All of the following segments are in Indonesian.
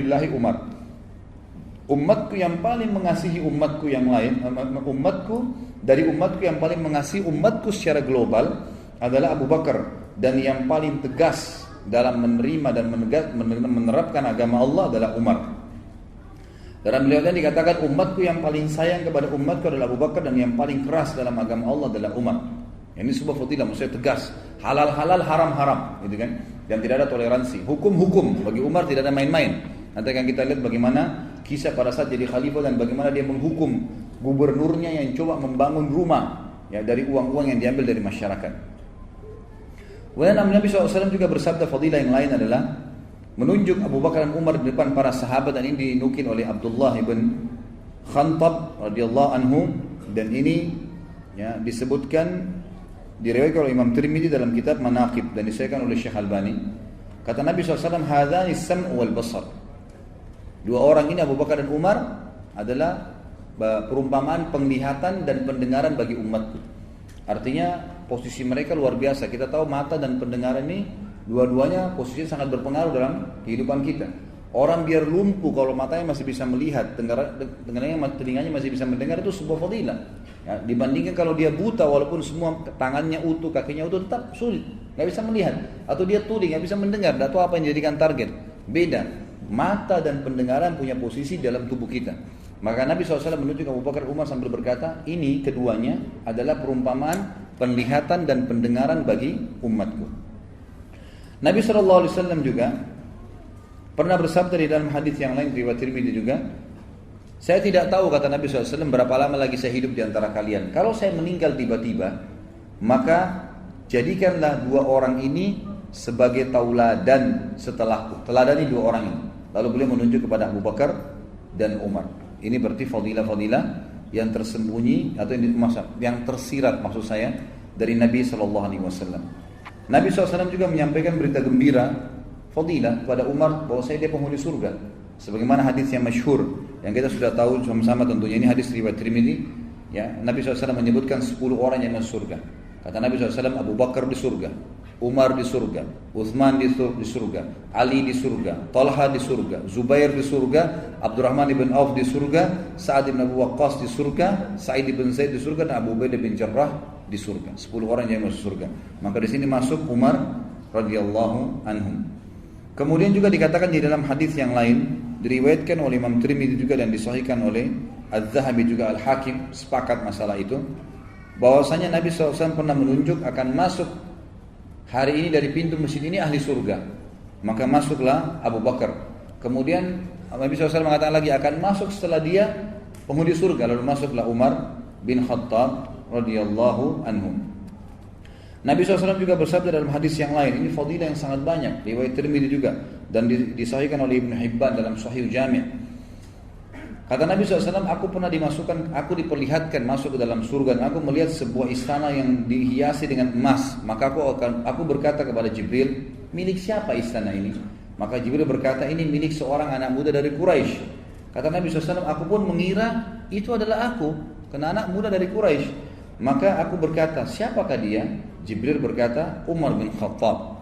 fillahi Umar. Umatku yang paling mengasihi umatku yang lain, dari umatku yang paling mengasihi umatku secara global adalah Abu Bakar, dan yang paling tegas dalam menerima dan menerapkan agama Allah adalah Umar. Dalam beliau tadi dikatakan umatku yang paling sayang kepada umatku adalah Abu Bakar, dan yang paling keras dalam agama Allah adalah Umar. Ini sebuah fadilah, maksudnya tegas, halal halal, haram haram, gitu kan? Dan tidak ada toleransi. Hukum bagi Umar tidak ada main-main. Nanti akan kita lihat bagaimana kisah pada saat jadi khalifah dan bagaimana dia menghukum gubernurnya yang coba membangun rumah ya dari uang-uang yang diambil dari masyarakat. Kemudian Nabi SAW juga bersabda, fadilah yang lain adalah menunjuk Abu Bakar dan Umar di depan para sahabat, dan ini dinukil oleh Abdullah ibn Khantab radhiyallahu anhu, dan ini ya disebutkan diriwayatkan oleh Imam Tirmidzi dalam kitab Manaqib dan disahihkan oleh Syekh Albani. Kata Nabi SAW, hadani sam' wal basar. Dua orang ini Abu Bakar dan Umar adalah perumpamaan penglihatan dan pendengaran bagi umatku. Artinya posisi mereka luar biasa. Kita tahu mata dan pendengaran ini dua-duanya posisinya sangat berpengaruh dalam kehidupan kita. Orang biar lumpuh kalau matanya masih bisa melihat, telinganya masih bisa mendengar, itu sebuah fadilah. Ya, dibandingkan kalau dia buta walaupun semua tangannya utuh, kakinya utuh, tetap sulit, nggak bisa melihat. Atau dia tuli, nggak bisa mendengar, tidak tahu apa yang dijadikan target. Beda. Mata dan pendengaran punya posisi dalam tubuh kita. Maka Nabi SAW menunjuk Abu Bakar Umar sambil berkata, ini keduanya adalah perumpamaan penglihatan dan pendengaran bagi umatku. Nabi SAW juga pernah bersabda di dalam hadis yang lain riwayat Tirmidzi juga, saya tidak tahu, kata Nabi SAW, berapa lama lagi saya hidup di antara kalian. Kalau saya meninggal tiba-tiba, maka jadikanlah dua orang ini sebagai tauladan setelahku. Teladani dua orang ini. Lalu beliau menunjuk kepada Abu Bakar dan Umar. Ini berarti fadilah-fadilah yang tersembunyi atau yang tersirat maksud saya dari Nabi SAW. Nabi SAW juga menyampaikan berita gembira fadilah kepada Umar bahwa dia penghuni surga. Sebagaimana hadis yang masyhur yang kita sudah tahu sama-sama tentunya, ini hadis riwayat Tirmidzi. Ya, Nabi SAW menyebutkan 10 orang yang masuk surga. Kata Nabi SAW, Abu Bakar di surga, Umar di surga, Utsman di surga, Ali di surga, Talha di surga, Zubair di surga, Abdurrahman ibn Auf di surga, Sa'ad ibn Abu Waqqas di surga, Sa'id ibn Zaid di surga, dan Abu Ubaidah bin Jarrah di surga. 10 orang yang masuk surga. Maka di sini masuk Umar radhiyallahu anhum. Kemudian juga dikatakan di dalam hadis yang lain, diriwayatkan oleh Imam Tirmidzi juga dan disahihkan oleh Az-Zahabi juga Al-Hakim, sepakat masalah itu, bahwasanya Nabi SAW pernah menunjuk akan masuk hari ini dari pintu masjid ini ahli surga. Maka masuklah Abu Bakar. Kemudian Nabi SAW mengatakan lagi akan masuk setelah dia penghuni surga. Lalu masuklah Umar bin Khattab radhiyallahu anhu. Nabi SAW juga bersabda dalam hadis yang lain, ini fadilah yang sangat banyak, riwayat Tirmidzi juga dan disahihkan oleh Ibnu Hibban dalam Sahih Jami'. Kata Nabi SAW, aku diperlihatkan masuk ke dalam surga dan aku melihat sebuah istana yang dihiasi dengan emas. Maka aku berkata kepada Jibril, milik siapa istana ini? Maka Jibril berkata, ini milik seorang anak muda dari Quraisy. Kata Nabi SAW, aku pun mengira itu adalah aku, karena anak muda dari Quraisy. Maka aku berkata, siapakah dia? Jibril berkata, Umar bin Khattab.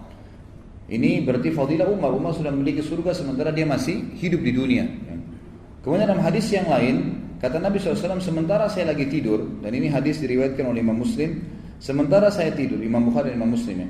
Ini berarti fadilah Umar. Umar sudah memiliki surga sementara dia masih hidup di dunia. Kemudian dalam hadis yang lain, kata Nabi SAW, sementara saya lagi tidur, dan ini hadis diriwayatkan oleh Imam Muslim, sementara saya tidur, Imam Bukhari dan Imam Muslim ya,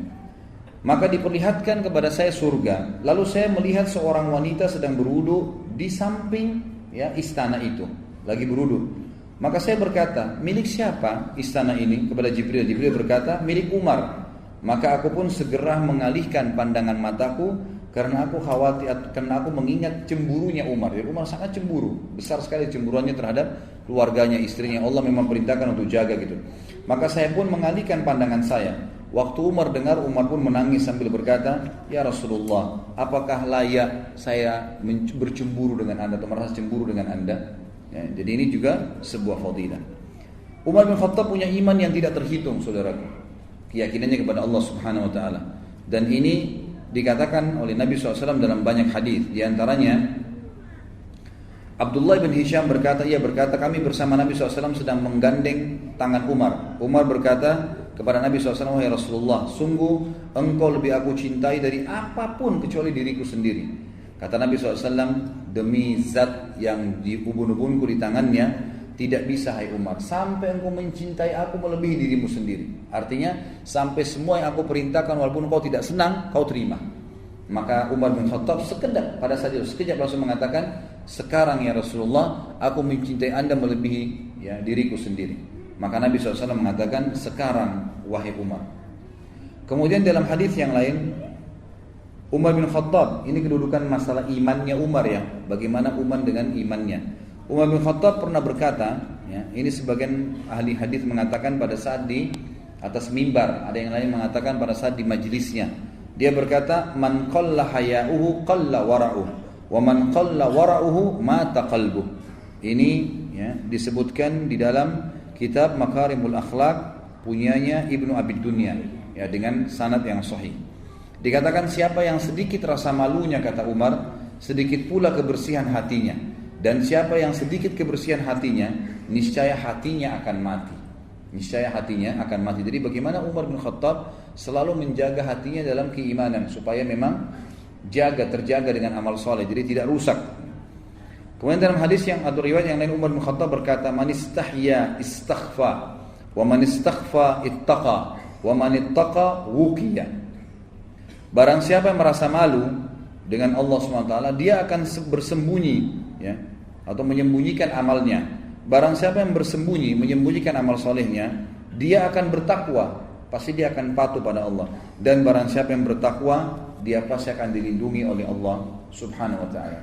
maka diperlihatkan kepada saya surga. Lalu saya melihat seorang wanita sedang berwudu di samping ya istana itu, lagi berwudu. Maka saya berkata, milik siapa istana ini? Kepada Jibril. Jibril berkata, milik Umar. Maka aku pun segera mengalihkan pandangan mataku karena aku khawatir, karena aku mengingat cemburunya Umar. Jadi Umar sangat cemburu, besar sekali cemburuannya terhadap keluarganya, istrinya. Allah memang perintahkan untuk jaga gitu. Maka saya pun mengalihkan pandangan saya. Waktu Umar dengar, Umar pun menangis sambil berkata, ya Rasulullah, apakah layak saya bercemburu dengan anda atau merasa cemburu dengan anda? Ya, jadi ini juga sebuah fadilah. Umar bin Khattab punya iman yang tidak terhitung, saudaraku. Keyakinannya kepada Allah Subhanahu wa taala. Dan ini dikatakan oleh Nabi SAW dalam banyak hadis. Di antaranya Abdullah bin Hisham berkata, ia berkata, kami bersama Nabi SAW sedang menggandeng tangan Umar. Umar berkata kepada Nabi SAW, wahai Rasulullah, sungguh engkau lebih aku cintai dari apapun kecuali diriku sendiri. Kata Nabi SAW, demi zat yang di ubun-ubunku di tangannya, tidak bisa hai Umar sampai engkau mencintai aku melebihi dirimu sendiri. Artinya sampai semua yang aku perintahkan walaupun kau tidak senang, kau terima. Maka Umar bin Khattab pada saat itu sekejap langsung mengatakan, sekarang ya Rasulullah, aku mencintai anda melebihi ya diriku sendiri. Maka Nabi SAW mengatakan, sekarang wahai Umar. Kemudian dalam hadis yang lain, Umar bin Khattab, ini kedudukan masalah imannya Umar ya, bagaimana Umar dengan imannya. Umar bin Khattab pernah berkata, ya, ini sebagian ahli hadis mengatakan pada saat di atas mimbar, ada yang lain mengatakan pada saat di majelisnya. Dia berkata, man qalla haya'uhu qalla wara'uhu, wa man qalla wara'uhu mata qalbuh. Ini ya, disebutkan di dalam kitab Makarimul Akhlaq punyanya Ibnu Abi Dunya ya, dengan sanad yang sahih. Dikatakan siapa yang sedikit rasa malunya, kata Umar, sedikit pula kebersihan hatinya. Dan siapa yang sedikit kebersihan hatinya, niscaya hatinya akan mati. Niscaya hatinya akan mati. Jadi bagaimana Umar bin Khattab selalu menjaga hatinya dalam keimanan supaya memang terjaga dengan amal soleh, jadi tidak rusak. Kemudian dalam hadis yang atau riwayat yang lain, Umar bin Khattab berkata, man istahya istaghfa, wa man istaghfa ittaqa, wa man ittaqa wuqiya. Barang siapa yang merasa malu dengan Allah SWT, dia akan bersembunyi ya, atau menyembunyikan amalnya. Barang siapa yang bersembunyi, menyembunyikan amal solehnya, dia akan bertakwa, pasti dia akan patuh pada Allah. Dan barang siapa yang bertakwa, dia pasti akan dilindungi oleh Allah Subhanahu wa ta'ala.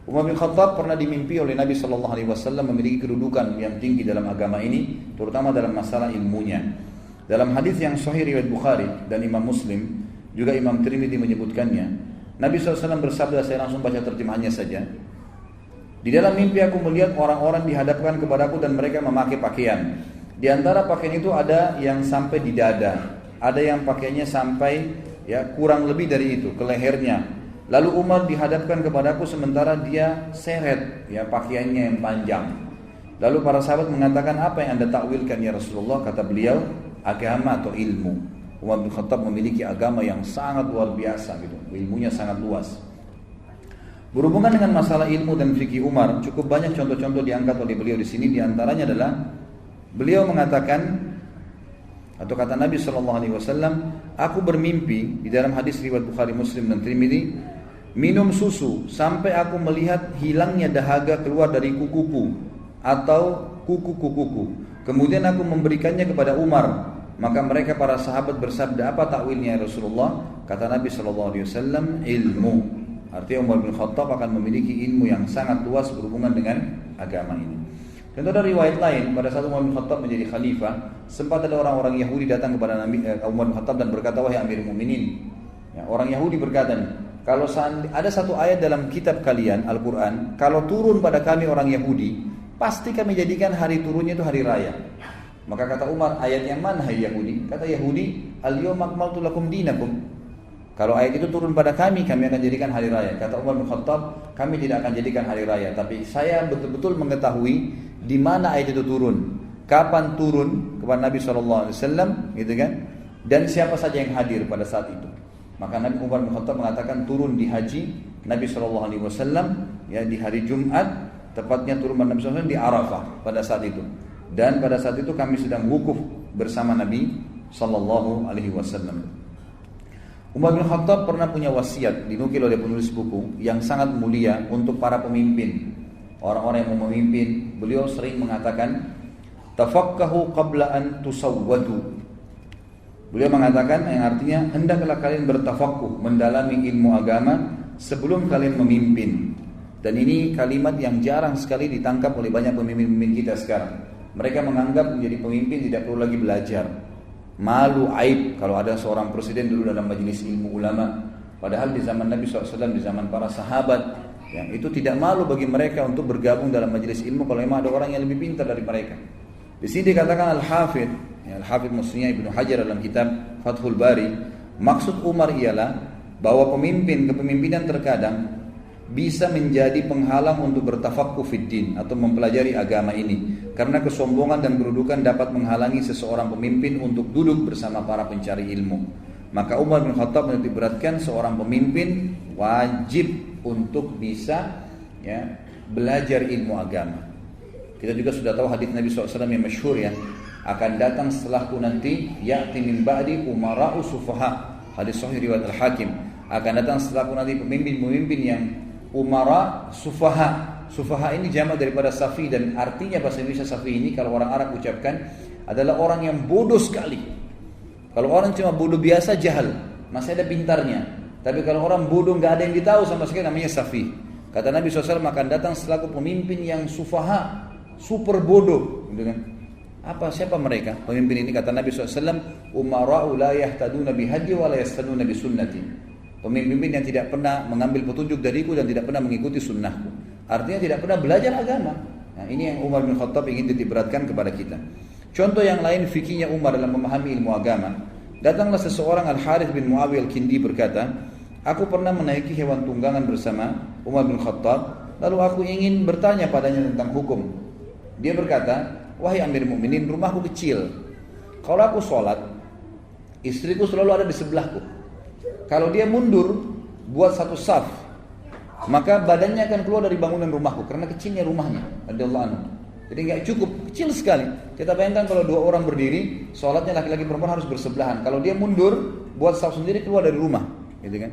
Umar bin Khattab pernah dimimpi oleh Nabi SAW memiliki kedudukan yang tinggi dalam agama ini, terutama dalam masalah ilmunya. Dalam hadis yang sahih riwayat Bukhari dan Imam Muslim, juga Imam Tirmidzi menyebutkannya, Nabi SAW bersabda, saya langsung baca terjemahannya saja. Di dalam mimpi aku melihat orang-orang dihadapkan kepadaku dan mereka memakai pakaian. Di antara pakaian itu ada yang sampai di dada, ada yang pakaiannya sampai ya kurang lebih dari itu ke lehernya. Lalu Umar dihadapkan kepadaku sementara dia seret ya pakaiannya yang panjang. Lalu para sahabat mengatakan, apa yang anda takwilkan ya Rasulullah? Kata beliau, agama atau ilmu. Umar bin Khattab memiliki agama yang sangat luar biasa gitu, ilmunya sangat luas. Berhubungan dengan masalah ilmu dan fikih Umar, cukup banyak contoh-contoh diangkat oleh beliau di sini. Di antaranya adalah beliau mengatakan, atau kata Nabi SAW, aku bermimpi di dalam hadis riwayat Bukhari, Muslim dan Tirmidzi, minum susu sampai aku melihat hilangnya dahaga keluar dari kukuku atau kuku-kukuku. Kemudian aku memberikannya kepada Umar. Maka mereka para sahabat bersabda, apa takwilnya ya Rasulullah? Kata Nabi SAW, ilmu. Artinya Umar bin Khattab akan memiliki ilmu yang sangat luas berhubungan dengan agama ini. Dan ada riwayat lain, pada saat Umar bin Khattab menjadi khalifah, sempat ada orang-orang Yahudi datang kepada Nabi Umar bin Khattab dan berkata, wahai Amirul Mukminin. Ya, orang Yahudi berkata, kalau ada satu ayat dalam kitab kalian Al-Quran, kalau turun pada kami orang Yahudi, pasti kami jadikan hari turunnya itu hari raya. Maka kata Umar, ayat yang mana hai Yahudi? Kata Yahudi, al-yawma akmaltu lakum dinakum. Kalau ayat itu turun pada kami akan jadikan hari raya. Kata Umar bin Khattab, kami tidak akan jadikan hari raya, tapi saya betul-betul mengetahui di mana ayat itu turun, kapan turun kepada Nabi SAW, gitu kan? Dan siapa saja yang hadir pada saat itu. Maka Nabi Umar bin Khattab mengatakan turun di haji Nabi SAW ya di hari Jumat, tepatnya turun Nabi SAW di Arafah pada saat itu. Dan pada saat itu kami sedang wukuf bersama Nabi SAW. Umar bin Khattab pernah punya wasiat, dinukil oleh penulis buku, yang sangat mulia untuk para pemimpin. Orang-orang yang mau memimpin, beliau sering mengatakan, tafakkahu qabla an tusawwadu. Beliau mengatakan yang artinya, hendaklah kalian bertafakkuh, mendalami ilmu agama sebelum kalian memimpin. Dan ini kalimat yang jarang sekali ditangkap oleh banyak pemimpin-pemimpin kita sekarang. Mereka menganggap menjadi pemimpin tidak perlu lagi belajar. Malu, aib kalau ada seorang presiden dulu dalam majelis ilmu ulama. Padahal di zaman Nabi SAW, di zaman para sahabat, yang itu tidak malu bagi mereka untuk bergabung dalam majelis ilmu kalau memang ada orang yang lebih pintar dari mereka. Di sini dikatakan Al-Hafidh, ya, Al-Hafidh maksudnya Ibnu Hajar dalam kitab Fathul Bari, maksud Umar ialah bahwa kepemimpinan terkadang bisa menjadi penghalang untuk bertafaqquh fid din atau mempelajari agama ini, karena kesombongan dan kedudukan dapat menghalangi seseorang pemimpin untuk duduk bersama para pencari ilmu. Maka Umar bin Khattab menitikberatkan seorang pemimpin wajib untuk bisa ya, belajar ilmu agama. Kita juga sudah tahu hadis Nabi SAW yang masyhur ya, akan datang setelahku nanti ya'ti min ba'di umara'u sufaha. Hadis sahih riwayat Al-Hakim. Akan datang setelahku nanti pemimpin-pemimpin yang umara sufaha. Sufaha ini jamak daripada safi, dan artinya bahasa Indonesia safi ini kalau orang Arab ucapkan adalah orang yang bodoh sekali. Kalau orang cuma bodoh biasa jahal, masih ada pintarnya. Tapi kalau orang bodoh nggak ada yang ditahu sama sekali, namanya safi. Kata Nabi SAW akan datang setelahku pemimpin yang sufaha, super bodoh, gitu kan? Siapa mereka? Pemimpin ini kata Nabi SAW, umara'u la yahtaduna bihadi wa la yastaduna bisunnati. Pemimpin yang tidak pernah mengambil petunjuk dariku dan tidak pernah mengikuti sunnahku. Artinya tidak pernah belajar agama. Nah, ini yang Umar bin Khattab ingin ditiberatkan kepada kita. Contoh yang lain fikihnya Umar dalam memahami ilmu agama. Datanglah seseorang Al-Harith bin Muawiyah Al-Kindi berkata, aku pernah menaiki hewan tunggangan bersama Umar bin Khattab, lalu aku ingin bertanya padanya tentang hukum. Dia berkata, wahai Amir Mukminin, rumahku kecil. Kalau aku sholat, istriku selalu ada di sebelahku. Kalau dia mundur, buat satu saf, maka badannya akan keluar dari bangunan rumahku karena kecilnya rumahnya. Radhiyallahu anhu. Jadi nggak cukup, kecil sekali. Kita bayangkan kalau dua orang berdiri, sholatnya laki-laki perempuan harus bersebelahan. Kalau dia mundur, buat saf sendiri keluar dari rumah, gitu kan?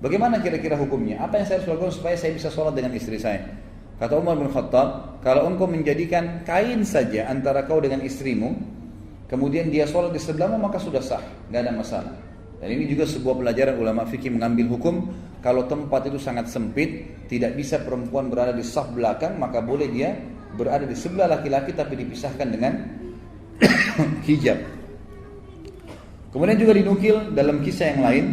Bagaimana kira-kira hukumnya? Apa yang saya harus lakukan supaya saya bisa sholat dengan istri saya? Kata Umar bin Khattab, kalau engkau menjadikan kain saja antara kau dengan istrimu, kemudian dia sholat di sebelahmu, maka sudah sah, nggak ada masalah. Dan ini juga sebuah pelajaran ulama fikih mengambil hukum, kalau tempat itu sangat sempit, tidak bisa perempuan berada di saf belakang, maka boleh dia berada di sebelah laki-laki tapi dipisahkan dengan hijab. Kemudian juga dinukil dalam kisah yang lain,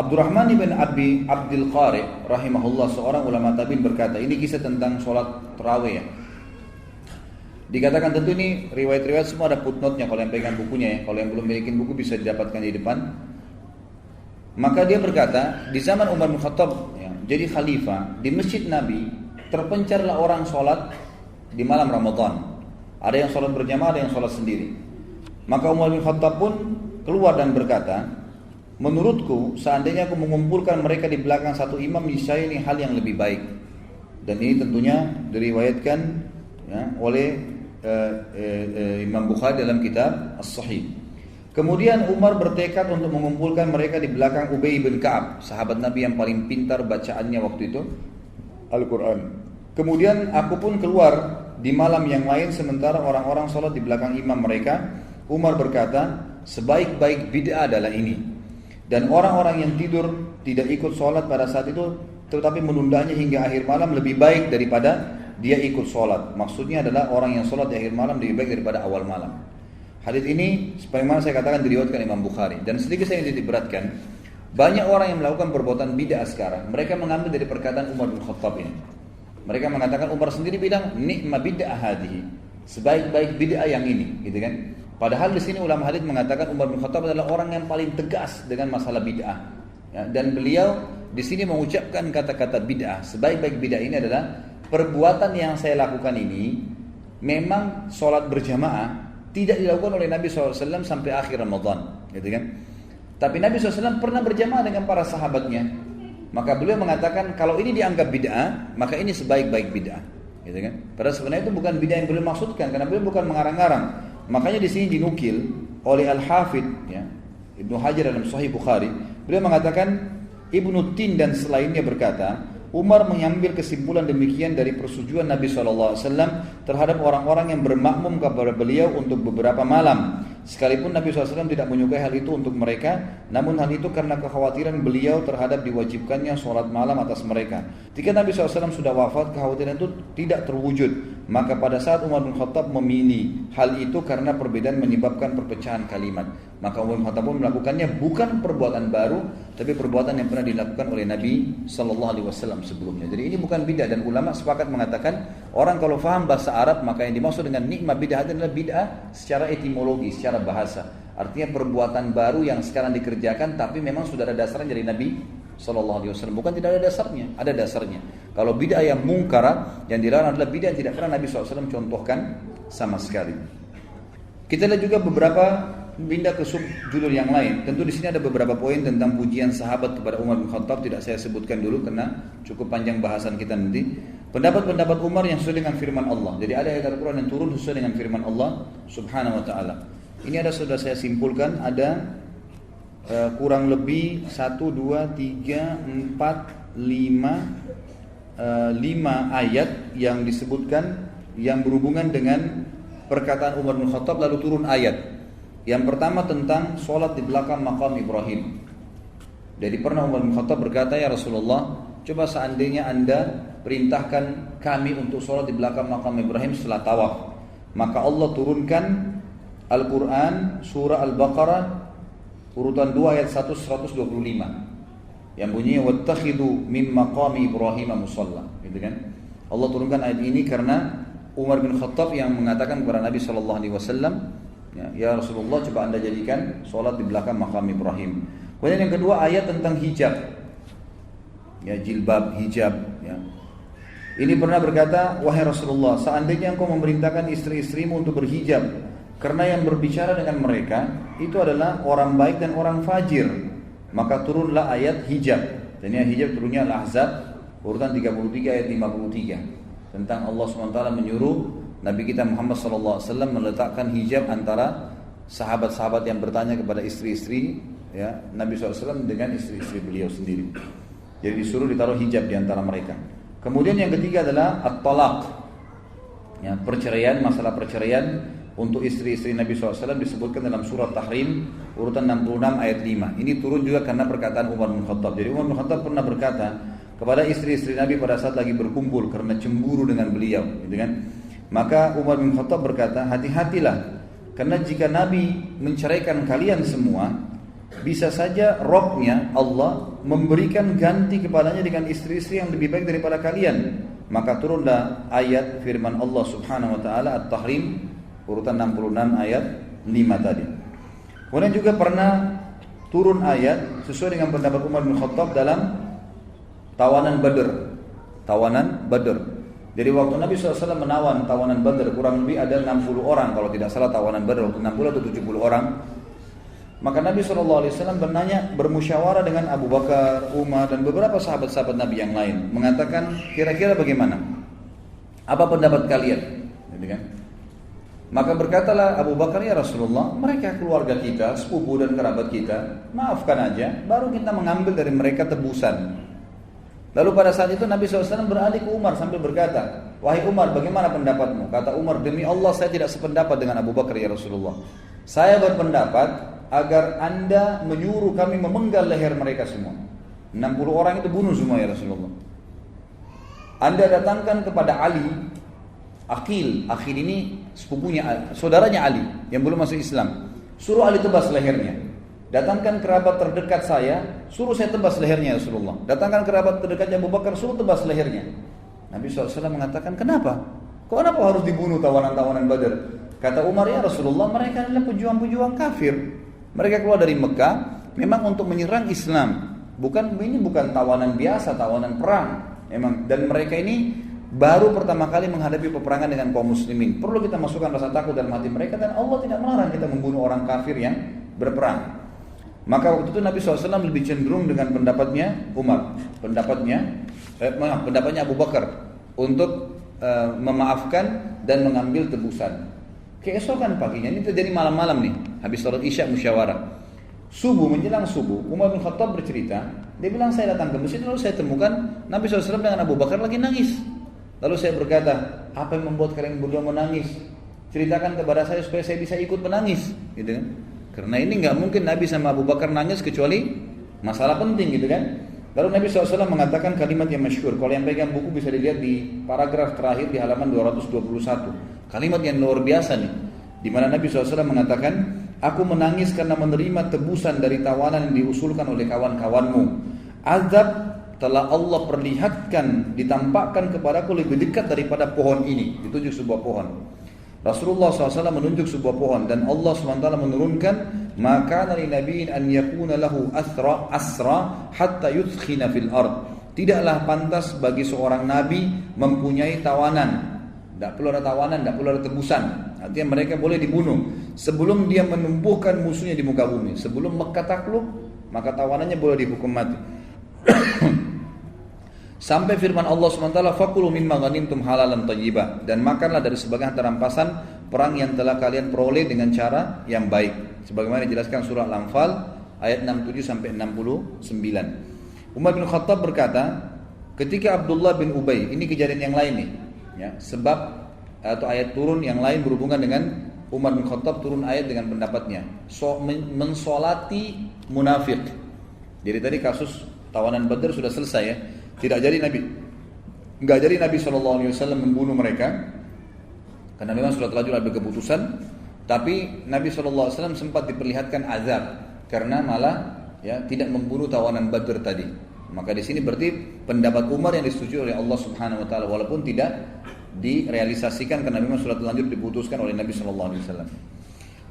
Abdurrahman bin Abi Abdul Qari rahimahullah, seorang ulama tabi'in berkata, ini kisah tentang sholat tarawih ya. Dikatakan tentu ini riwayat-riwayat semua ada footnote-nya kalau yang pegang bukunya ya. Kalau yang belum memiliki buku bisa didapatkan di depan. Maka dia berkata, di zaman Umar bin Khattab ya, jadi khalifah, di masjid Nabi terpencarlah orang sholat di malam Ramadan. Ada yang sholat berjamaah, ada yang sholat sendiri. Maka Umar bin Khattab pun keluar dan berkata, menurutku seandainya aku mengumpulkan mereka di belakang satu imam, niscaya ini hal yang lebih baik. Dan ini tentunya diriwayatkan ya, oleh Imam Bukhari dalam kitab As-Sahih. Kemudian Umar bertekad untuk mengumpulkan mereka di belakang Ubay bin Ka'ab, sahabat Nabi yang paling pintar bacaannya waktu itu Al-Quran. Kemudian aku pun keluar di malam yang lain sementara orang-orang sholat di belakang imam mereka. Umar berkata, sebaik-baik bid'ah adalah ini. Dan orang-orang yang tidur tidak ikut sholat pada saat itu, tetapi menundanya hingga akhir malam lebih baik daripada dia ikut sholat. Maksudnya adalah orang yang sholat di akhir malam lebih baik daripada awal malam. Hadis ini sebagaimana saya katakan diriwayatkan Imam Bukhari. Dan sedikit saya ingin diberatkan, banyak orang yang melakukan perbuatan bid'ah sekarang, mereka mengambil dari perkataan Umar bin Khattab ini. Mereka mengatakan, Umar sendiri bilang, ni'ma bid'ah hadhihi, sebaik-baik bid'ah yang ini, gitu kan? Padahal di sini ulama hadis mengatakan Umar bin Khattab adalah orang yang paling tegas dengan masalah bid'ah. Ya, dan beliau di sini mengucapkan kata-kata bid'ah. Sebaik-baik bid'ah ini adalah perbuatan yang saya lakukan ini memang sholat berjamaah tidak dilakukan oleh Nabi SAW sampai akhir Ramadan, gitu kan? Tapi Nabi SAW pernah berjamaah dengan para sahabatnya. Maka beliau mengatakan kalau ini dianggap bid'ah, maka ini sebaik-baik bid'ah, gitu kan? Padahal sebenarnya itu bukan bid'ah yang beliau maksudkan, karena beliau bukan mengarang-arang. Makanya di sini dinukil oleh Al-Hafidh ya, Ibnu Hajar dalam Sahih Bukhari, beliau mengatakan Ibnu Tin dan selainnya berkata, Umar mengambil kesimpulan demikian dari persetujuan Nabi SAW terhadap orang-orang yang bermakmum kepada beliau untuk beberapa malam. Sekalipun Nabi SAW tidak menyukai hal itu untuk mereka, namun hal itu karena kekhawatiran beliau terhadap diwajibkannya sholat malam atas mereka. Ketika Nabi SAW sudah wafat, kekhawatiran itu tidak terwujud. Maka pada saat Umar bin Khattab memilih hal itu karena perbedaan menyebabkan perpecahan kalimat. Maka Umar bin Khattab pun melakukannya bukan perbuatan baru, tapi perbuatan yang pernah dilakukan oleh Nabi SAW sebelumnya. Jadi ini bukan bid'ah, dan ulama sepakat mengatakan orang kalau faham bahasa Arab, maka yang dimaksud dengan nikmah bid'ah adalah bid'ah secara etimologi, secara bahasa. Artinya perbuatan baru yang sekarang dikerjakan tapi memang sudah ada dasarnya dari Nabi SAW. Bukan tidak ada dasarnya, ada dasarnya. Kalau bid'ah yang mungkar, yang dilarang adalah bid'ah yang tidak pernah Nabi SAW contohkan sama sekali. Kita lihat juga beberapa pindah ke subjudul yang lain. Tentu di sini ada beberapa poin tentang pujian sahabat kepada Umar bin Khattab, tidak saya sebutkan dulu karena cukup panjang bahasan kita nanti. Pendapat-pendapat Umar yang sesuai dengan firman Allah. Jadi ada ayat Al-Quran yang turun sesuai dengan firman Allah Subhanahu wa taala. Ini ada sudah saya simpulkan, ada kurang lebih 1 2 3 4 5 ayat yang disebutkan yang berhubungan dengan perkataan Umar bin Khattab lalu turun ayat. Yang pertama tentang sholat di belakang makam Ibrahim. Jadi pernah Umar bin Khattab berkata, ya Rasulullah, coba seandainya Anda perintahkan kami untuk sholat di belakang makam Ibrahim setelah tawaf, maka Allah turunkan Al-Quran surah Al-Baqarah urutan 2 ayat 125 yang bunyinya wattakhidhu min maqami Ibrahim musalla, gitu kan. Allah turunkan ayat ini karena Umar bin Khattab yang mengatakan kepada Nabi SAW, ya Rasulullah, coba Anda jadikan sholat di belakang makam Ibrahim. Kemudian yang kedua ayat tentang hijab, ya jilbab, hijab. Ya. Ini pernah berkata, wahai Rasulullah, seandainya engkau memerintahkan istri-istrimu untuk berhijab, karena yang berbicara dengan mereka itu adalah orang baik dan orang fajir, maka turunlah ayat hijab. Dan yang hijab turunnya Al-Ahzab urutan 33 ayat 53. Tentang Allah SWT menyuruh Nabi kita Muhammad SAW meletakkan hijab antara sahabat-sahabat yang bertanya kepada istri-istri, ya, Nabi SAW dengan istri-istri beliau sendiri. Jadi disuruh ditaruh hijab di antara mereka. Kemudian yang ketiga adalah at-talaq, ya, perceraian, masalah perceraian untuk istri-istri Nabi SAW disebutkan dalam surat Tahrim urutan 66 ayat 5. Ini turun juga karena perkataan Umar bin Khattab. Jadi Umar bin Khattab pernah berkata kepada istri-istri Nabi pada saat lagi berkumpul karena cemburu dengan beliau, gitu kan. Maka Umar bin Khattab berkata, hati-hatilah, karena jika Nabi menceraikan kalian semua, bisa saja Rabb-nya Allah memberikan ganti kepadanya dengan istri-istri yang lebih baik daripada kalian. Maka turunlah ayat firman Allah Subhanahu wa taala At-Tahrim urutan 66 ayat 5 tadi. Kemudian juga pernah turun ayat sesuai dengan pendapat Umar bin Khattab dalam tawanan Badr. Jadi waktu Nabi SAW menawan tawanan Badr, kurang lebih ada 60 orang kalau tidak salah tawanan Badr, waktu 60 atau 70 orang. Maka Nabi SAW bermusyawarah dengan Abu Bakar, Umar dan beberapa sahabat-sahabat Nabi yang lain, mengatakan kira-kira bagaimana? Apa pendapat kalian? Gitu kan? Maka berkatalah Abu Bakar, ya Rasulullah, mereka keluarga kita, sepupu dan kerabat kita, maafkan aja, baru kita mengambil dari mereka tebusan. Lalu pada saat itu Nabi SAW beralih ke Umar sambil berkata, wahai Umar, bagaimana pendapatmu? Kata Umar, demi Allah saya tidak sependapat dengan Abu Bakar, ya Rasulullah. Saya berpendapat agar Anda menyuruh kami memenggal leher mereka semua. 60 orang itu bunuh semua, ya Rasulullah. Anda datangkan kepada Ali, Aqil ini sepupunya, saudaranya Ali yang belum masuk Islam. Suruh Ali tebas lehernya. Datangkan kerabat terdekat saya, suruh saya tebas lehernya, ya Rasulullah. Datangkan kerabat terdekatnya Abu Bakar, suruh tebas lehernya. Nabi SAW mengatakan, kenapa harus dibunuh tawanan-tawanan Badar? Kata Umar, ya Rasulullah, mereka adalah pejuang-pejuang kafir. Mereka keluar dari Mekah memang untuk menyerang Islam. Ini bukan tawanan biasa, tawanan perang. Memang, dan mereka ini baru pertama kali menghadapi peperangan dengan kaum muslimin. Perlu kita masukkan rasa takut dalam hati mereka, dan Allah tidak melarang kita membunuh orang kafir yang berperang. Maka waktu itu Nabi SAW lebih cenderung dengan pendapatnya Umar, pendapatnya Abu Bakar untuk memaafkan dan mengambil tebusan. Keesokan paginya, ini terjadi malam-malam nih, habis sholat isya musyawarah. Menjelang subuh, Umar bin Khattab bercerita, dia bilang saya datang ke masjid lalu saya temukan Nabi SAW dengan Abu Bakar lagi nangis. Lalu saya berkata, apa yang membuat kalian berdua menangis? Ceritakan kepada saya supaya saya bisa ikut menangis, gitu kan? Karena ini nggak mungkin Nabi sama Abu Bakar nangis kecuali masalah penting, gitu kan? Lalu Nabi SAW mengatakan kalimat yang masyhur. Kalau yang pegang buku bisa dilihat di paragraf terakhir di halaman 221. Kalimat yang luar biasa nih, di mana Nabi SAW mengatakan, aku menangis karena menerima tebusan dari tawanan yang diusulkan oleh kawan-kawanmu. Azab telah Allah perlihatkan, ditampakkan kepadaku lebih dekat daripada pohon ini. Ditunjuk sebuah pohon. Rasulullah SAW menunjuk sebuah pohon, dan Allah SWT menurunkan, maka dari nabiin an yakuna lahu asra hatta yudkhina fil ard. Tidaklah pantas bagi seorang nabi mempunyai tawanan. Tidak perlu ada tawanan, tidak perlu ada tebusan. Artinya mereka boleh dibunuh sebelum dia menumbuhkan musuhnya di muka bumi. Sebelum Mekah takluk, maka tawanannya boleh dihukum mati. Sampai firman Allah SWT, fakulu mimma ghanimtum halalan thayyibah, dan makanlah dari sebagian rampasan perang yang telah kalian peroleh dengan cara yang baik. Sebagaimana dijelaskan surah Al-Anfal ayat 67 sampai 69. Umar bin Khattab berkata, ketika Abdullah bin Ubay, ini kejadian yang lain nih, ya, sebab atau ayat turun yang lain berhubungan dengan Umar bin Khattab, turun ayat dengan pendapatnya, mensolati munafik. Jadi tadi kasus tawanan Badar sudah selesai ya. Tidak jadi Nabi SAW membunuh mereka karena memang sudah terlanjur ambil keputusan. Tapi Nabi SAW sempat diperlihatkan azab karena malah ya tidak membunuh tawanan Badr tadi. Maka di sini berarti pendapat Umar yang disetujui oleh Allah Subhanahu Wa Taala walaupun tidak direalisasikan karena memang sudah terlanjur diputuskan oleh Nabi SAW.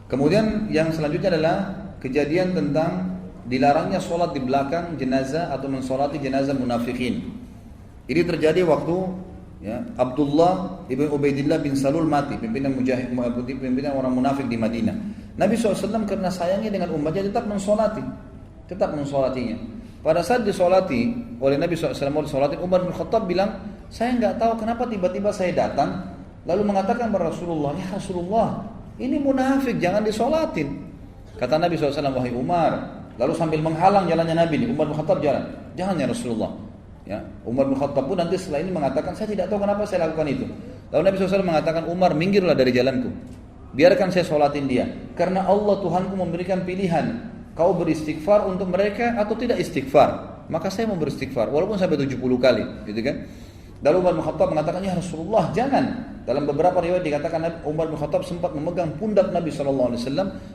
Kemudian yang selanjutnya adalah kejadian tentang dilarangnya sholat di belakang jenazah atau mensolati jenazah munafikin. Ini terjadi waktu ya, Abdullah ibn Ubaidillah bin Salul mati, pimpinan orang munafik di Madinah. Nabi SAW karena sayangnya dengan umatnya tetap mensolatinya. Pada saat disolati oleh Nabi SAW, Umar bin Khattab bilang, saya nggak tahu kenapa tiba-tiba saya datang lalu mengatakan kepada Rasulullah, ya Rasulullah, ini munafik, jangan disolatin. Kata Nabi SAW, wahai Umar, lalu sambil menghalang jalannya Nabi ini, Umar bin Khattab jalan, jangan ya Rasulullah. Ya, Umar bin Khattab pun nanti setelah ini mengatakan, saya tidak tahu kenapa saya lakukan itu. Lalu Nabi SAW mengatakan, Umar, minggirlah dari jalanku, biarkan saya sholatin dia, karena Allah Tuhanku memberikan pilihan, kau beristighfar untuk mereka atau tidak istighfar, maka saya mau beristighfar walaupun sampai 70 kali, gitu kan. Lalu Umar bin Khattab mengatakan, ya Rasulullah, jangan. Dalam beberapa riwayat dikatakan Umar bin Khattab sempat memegang pundak Nabi SAW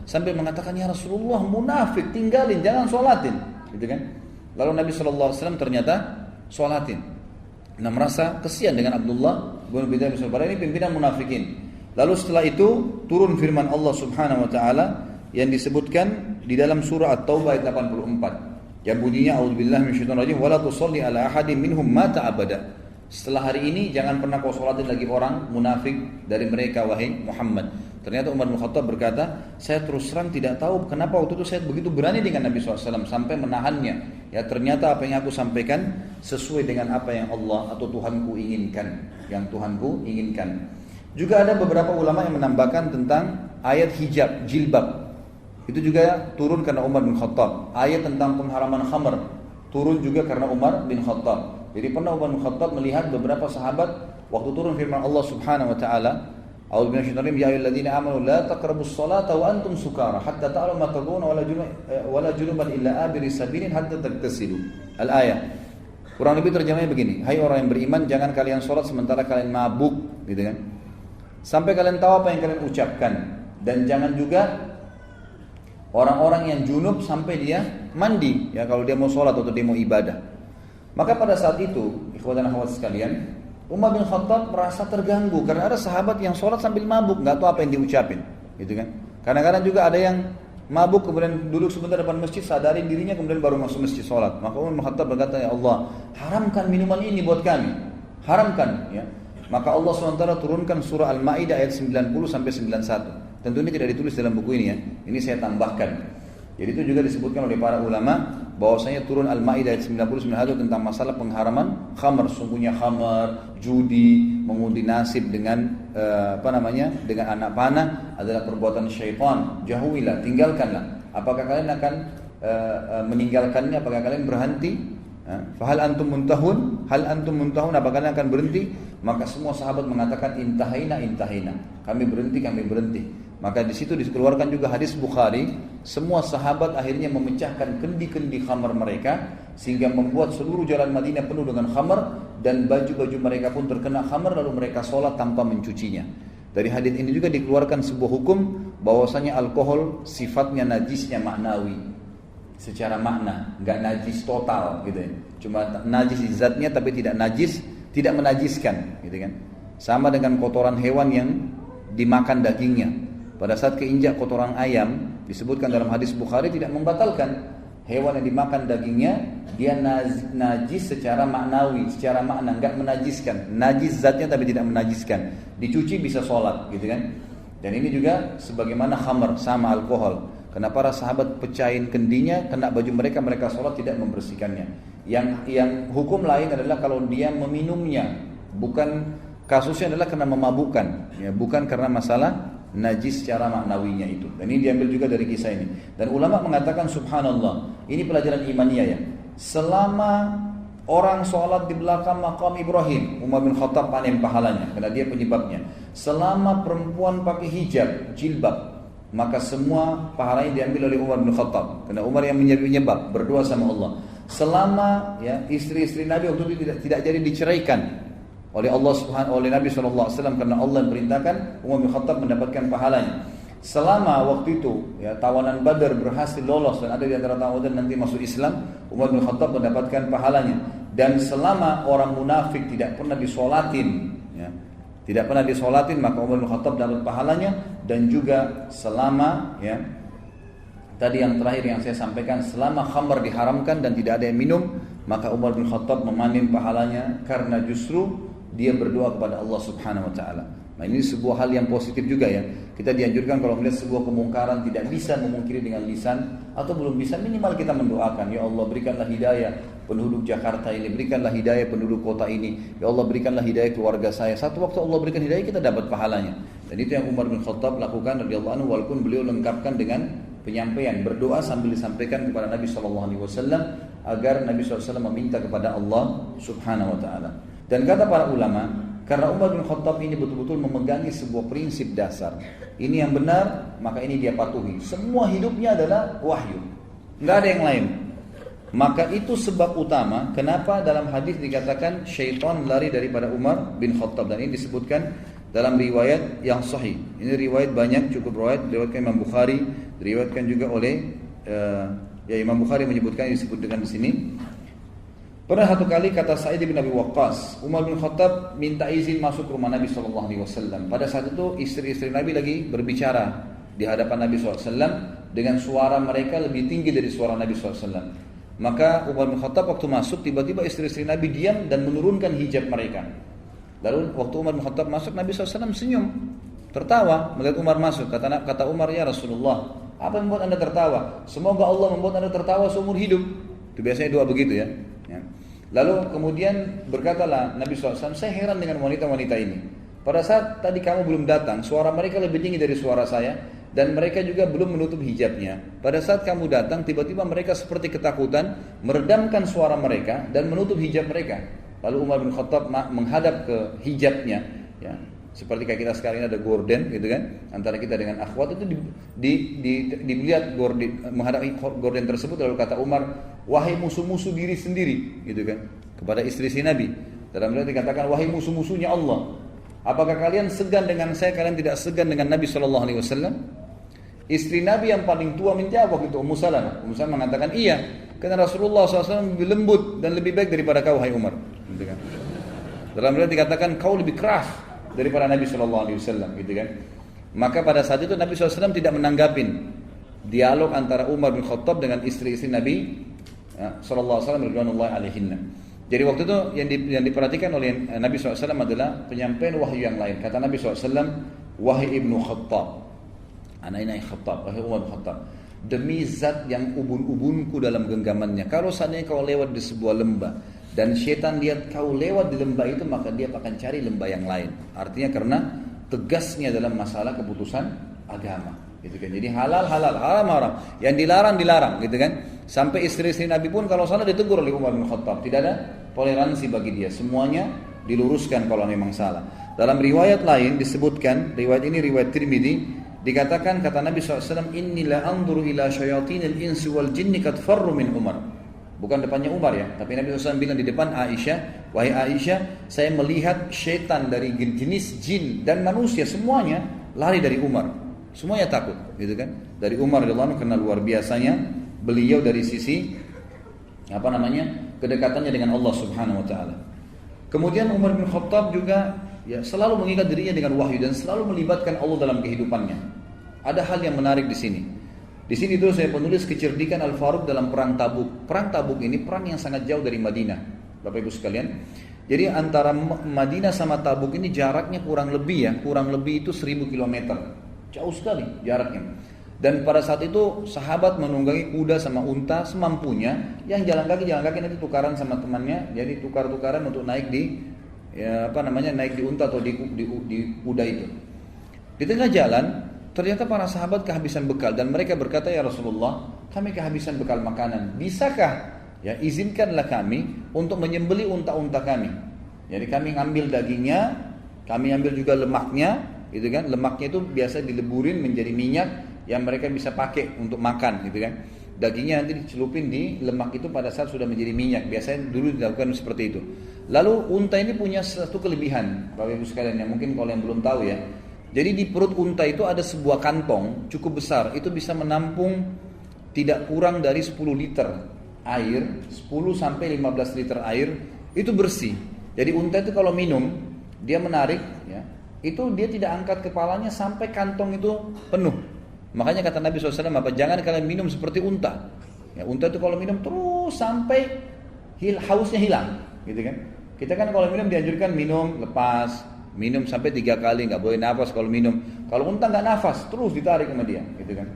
sambil mengatakan, ya Rasulullah, munafik, tinggalin, jangan sholatin, gitu kan. Lalu Nabi SAW ternyata sholatin. Nah, merasa kesian dengan Abdullah bin Ubay bin Salul, ini pimpinan munafikin. Lalu setelah itu turun firman Allah Subhanahu Wa Taala yang disebutkan di dalam surah At-Taubah ayat 84 yang bunyinya, a'udzubillahi minasyaitonir rajim, wala tusalli ala ahadin minhum mata abada. Setelah hari ini jangan pernah kau sholatin lagi orang munafik dari mereka, wahai Muhammad. Ternyata Umar bin Khattab berkata, saya terus terang tidak tahu kenapa waktu itu saya begitu berani dengan Nabi SAW sampai menahannya. Ya, ternyata apa yang aku sampaikan sesuai dengan apa yang Allah atau Tuhanku inginkan. Juga ada beberapa ulama yang menambahkan tentang ayat hijab, jilbab. Itu juga turun karena Umar bin Khattab. Ayat tentang pengharaman khamr turun juga karena Umar bin Khattab. Jadi pernah Umar bin Khattab melihat beberapa sahabat waktu turun firman Allah Subhanahu Wa Taala, a'udzu billahi minasyaitonir rajim, ya ayyuhalladzina amanu la taqrabus salata wa antum sukara hatta ta'lamu ma taquluna wala junuban illa abiri sabilin hatta tagtasilu. Al-ayah. Kurang lebih terjemahnya begini, hai orang yang beriman, jangan kalian sholat sementara kalian mabuk, gitu kan, sampai kalian tahu apa yang kalian ucapkan, dan jangan juga orang-orang yang junub sampai dia mandi, ya, kalau dia mau sholat atau dia mau ibadah. Maka pada saat itu, ikhwan dan akhwat sekalian, Umar bin Khattab merasa terganggu karena ada sahabat yang sholat sambil mabuk, nggak tahu apa yang diucapin, gitu kan. Kadang-kadang juga ada yang mabuk kemudian duduk sebentar depan masjid, sadarin dirinya kemudian baru masuk masjid sholat. Maka Umar bin Khattab berkata, ya Allah, haramkan minuman ini buat kami, haramkan, ya. Maka Allah SWT turunkan surah Al-Ma'idah ayat 90 sampai 91. Tentu ini tidak ditulis dalam buku ini, ya. Ini saya tambahkan. Jadi itu juga disebutkan oleh para ulama bahwasanya turun Al-Maidah ayat 90-91 tentang masalah pengharaman khamr. Sungguhnya khamr, judi, mengundi nasib dengan dengan anak panah adalah perbuatan syaitan. Jauhilah, tinggalkanlah. Apakah kalian akan meninggalkannya? Apakah kalian berhenti? Fahal antum muntahun? Hal antum muntahun? Apakah kalian akan berhenti? Maka semua sahabat mengatakan intahina. Kami berhenti. Maka di situ dikeluarkan juga hadis Bukhari, semua sahabat akhirnya memecahkan kendi-kendi khamar mereka sehingga membuat seluruh jalan Madinah penuh dengan khamar dan baju-baju mereka pun terkena khamar, lalu mereka sholat tanpa mencucinya. Dari hadis ini juga dikeluarkan sebuah hukum bahwasanya alkohol sifatnya najisnya maknawi, secara makna, nggak najis total gitu ya. Cuma najis zatnya tapi tidak menajiskan gitu kan. Sama dengan kotoran hewan yang dimakan dagingnya. Pada saat keinjak kotoran ayam, disebutkan dalam hadis Bukhari tidak membatalkan. Hewan yang dimakan dagingnya, dia najis secara maknawi, secara makna, enggak menajiskan. Najis zatnya tapi tidak menajiskan. Dicuci bisa sholat, gitu kan. Dan ini juga sebagaimana khamr, sama alkohol. Karena para sahabat pecahin kendinya, kena baju mereka, mereka sholat tidak membersihkannya. Yang hukum lain adalah kalau dia meminumnya, bukan kasusnya adalah karena memabukkan, ya, bukan karena masalah najis secara maknawinya itu. Dan ini diambil juga dari kisah ini. Dan ulama mengatakan subhanallah, ini pelajaran imaniyah ya. Selama orang sholat di belakang makam Ibrahim, Umar bin Khattab panen pahalanya, karena dia penyebabnya. Selama perempuan pakai hijab, jilbab, maka semua pahalanya diambil oleh Umar bin Khattab, karena Umar yang menyebab, berdoa sama Allah. Selama ya istri-istri Nabi waktu itu tidak jadi diceraikan oleh Allah Subhanahu, oleh Nabi SAW, karena Allah yang perintahkan, Umar bin Khattab mendapatkan pahalanya. Selama waktu itu ya tawanan Badar berhasil lolos dan ada di antara tawanan nanti masuk Islam, Umar bin Khattab mendapatkan pahalanya. Dan selama orang munafik tidak pernah disolatin, ya, tidak pernah disolatin, maka Umar bin Khattab dapat pahalanya. Dan juga selama ya tadi yang terakhir yang saya sampaikan, selama khamr diharamkan dan tidak ada yang minum, maka Umar bin Khattab memanen pahalanya karena justru dia berdoa kepada Allah Subhanahu wa taala. Nah, ini sebuah hal yang positif juga ya. Kita dianjurkan kalau melihat sebuah kemungkaran tidak bisa memungkiri dengan lisan, atau belum bisa, minimal kita mendoakan, ya Allah berikanlah hidayah penduduk Jakarta ini, berikanlah hidayah penduduk kota ini, ya Allah berikanlah hidayah keluarga saya. Satu waktu Allah berikan hidayah, kita dapat pahalanya. Dan itu yang Umar bin Khattab lakukan radhiyallahu anhu, walaupun beliau lengkapkan dengan penyampaian, berdoa sambil disampaikan kepada Nabi SAW agar Nabi SAW meminta kepada Allah Subhanahu wa taala. Dan kata para ulama, karena Umar bin Khattab ini betul-betul memegangi sebuah prinsip dasar. Ini yang benar, maka ini dia patuhi. Semua hidupnya adalah wahyu, nggak ada yang lain. Maka itu sebab utama kenapa dalam hadis dikatakan syaitan lari daripada Umar bin Khattab. Dan ini disebutkan dalam riwayat yang sahih. Ini riwayat banyak, cukup riwayat, diriwayatkan Imam Bukhari, diriwayatkan juga oleh ya Imam Bukhari menyebutkan, disebutkan di sini. Pernah satu kali kata Sa'id bin Abi Waqqas, Umar bin Khattab minta izin masuk ke rumah Nabi SAW. Pada saat itu istri-istri Nabi lagi berbicara di hadapan Nabi SAW dengan suara mereka lebih tinggi dari suara Nabi SAW. Maka Umar bin Khattab waktu masuk, tiba-tiba istri-istri Nabi diam dan menurunkan hijab mereka. Lalu waktu Umar bin Khattab masuk, Nabi SAW senyum, tertawa melihat Umar masuk. Kata Umar, ya Rasulullah, apa yang membuat anda tertawa? Semoga Allah membuat anda tertawa seumur hidup. Itu biasanya doa begitu ya. Lalu kemudian berkatalah Nabi SAW, saya heran dengan wanita-wanita ini. Pada saat tadi kamu belum datang, suara mereka lebih tinggi dari suara saya, dan mereka juga belum menutup hijabnya. Pada saat kamu datang, tiba-tiba mereka seperti ketakutan, meredamkan suara mereka dan menutup hijab mereka. Lalu Umar bin Khattab menghadap ke hijabnya, ya, seperti kayak kita sekarang ini ada gorden, gitu kan? Antara kita dengan akhwat itu dilihat gorden, menghadapi gorden tersebut. Lalu kata Umar, wahai musuh-musuh diri sendiri, gitu kan? Kepada istri si Nabi. Dalam riwayat dikatakan, wahai musuh-musuhnya Allah, apakah kalian segan dengan saya? Kalian tidak segan dengan Nabi SAW? Istri Nabi yang paling tua menjawab itu Ummu Salamah. Ummu Salamah mengatakan, iya, karena Rasulullah SAW lebih lembut dan lebih baik daripada kau, wahai Umar. Gitu kan? Dalam riwayat dikatakan, kau lebih keras daripada Nabi SAW, gitu kan? Maka pada saat itu Nabi SAW tidak menanggapin dialog antara Umar bin Khattab dengan istri-istri Nabi SAW radhiyallahu alaihinna. Jadi waktu itu yang diperhatikan oleh Nabi SAW adalah penyampaian wahyu yang lain. Kata Nabi SAW, wahai Ibnu Khattab, anak ini Khattab, wahai Umar bin Khattab, demi zat yang ubun-ubunku dalam genggamannya, kalau seandainya kau lewat di sebuah lembah dan syaitan lihat kau lewat di lembah itu, maka dia akan cari lembah yang lain. Artinya karena tegasnya dalam masalah keputusan agama, gitu kan. Jadi halal, haram, yang dilarang, gitu kan. Sampai istri-istri Nabi pun kalau salah ditegur oleh Umar bin Khattab. Tidak ada toleransi bagi dia, semuanya diluruskan kalau memang salah. Dalam riwayat lain disebutkan, riwayat ini riwayat Tirmidzi, dikatakan kata Nabi SAW, inni la anzuru ila syayatinil insi wal jinni kad farru min Umar. Bukan depannya Umar ya, tapi Nabi SAW bilang di depan Aisyah, wahai Aisyah, saya melihat syaitan dari jenis jin dan manusia semuanya lari dari Umar. Semuanya takut, gitu kan? Dari Umar radhiyallahu anhu, karena luar biasanya beliau dari sisi kedekatannya dengan Allah Subhanahu wa taala. Kemudian Umar bin Khattab juga ya selalu mengikat dirinya dengan wahyu dan selalu melibatkan Allah dalam kehidupannya. Ada hal yang menarik di sini. Di sini dulu saya penulis kecerdikan Al-Faruq dalam perang Tabuk. Perang Tabuk ini perang yang sangat jauh dari Madinah, Bapak Ibu sekalian. Jadi antara Madinah sama Tabuk ini jaraknya kurang lebih itu 1000 km. jauh sekali jaraknya. Dan pada saat itu sahabat menunggangi kuda sama unta semampunya, yang jalan kaki nanti tukaran sama temannya, jadi tukar-tukaran untuk naik di naik di unta atau di kuda itu. Di tengah jalan ternyata para sahabat kehabisan bekal dan mereka berkata, ya Rasulullah, kami kehabisan bekal makanan, bisakah ya izinkanlah kami untuk menyembelih unta-unta kami. Jadi kami ngambil dagingnya, kami ambil juga lemaknya, gitu kan? Lemaknya itu biasa dileburin menjadi minyak yang mereka bisa pakai untuk makan, gitu kan? Dagingnya nanti dicelupin di lemak itu pada saat sudah menjadi minyak. Biasanya dulu dilakukan seperti itu. Lalu unta ini punya satu kelebihan, Bapak Ibu sekalian, yang mungkin kalau yang belum tahu ya. Jadi di perut unta itu ada sebuah kantong cukup besar, itu bisa menampung tidak kurang dari 10 liter air, 10 sampai 15 liter air, itu bersih. Jadi unta itu kalau minum, dia menarik ya, itu dia tidak angkat kepalanya sampai kantong itu penuh. Makanya kata Nabi SAW, apa jangan kalian minum seperti unta. Ya, unta itu kalau minum terus sampai hausnya hilang, gitu kan? Kita kan kalau minum dianjurkan minum lepas, minum sampai 3 kali, nggak boleh nafas kalau minum. Kalau unta nggak nafas, terus ditarik sama dia, gitu kan?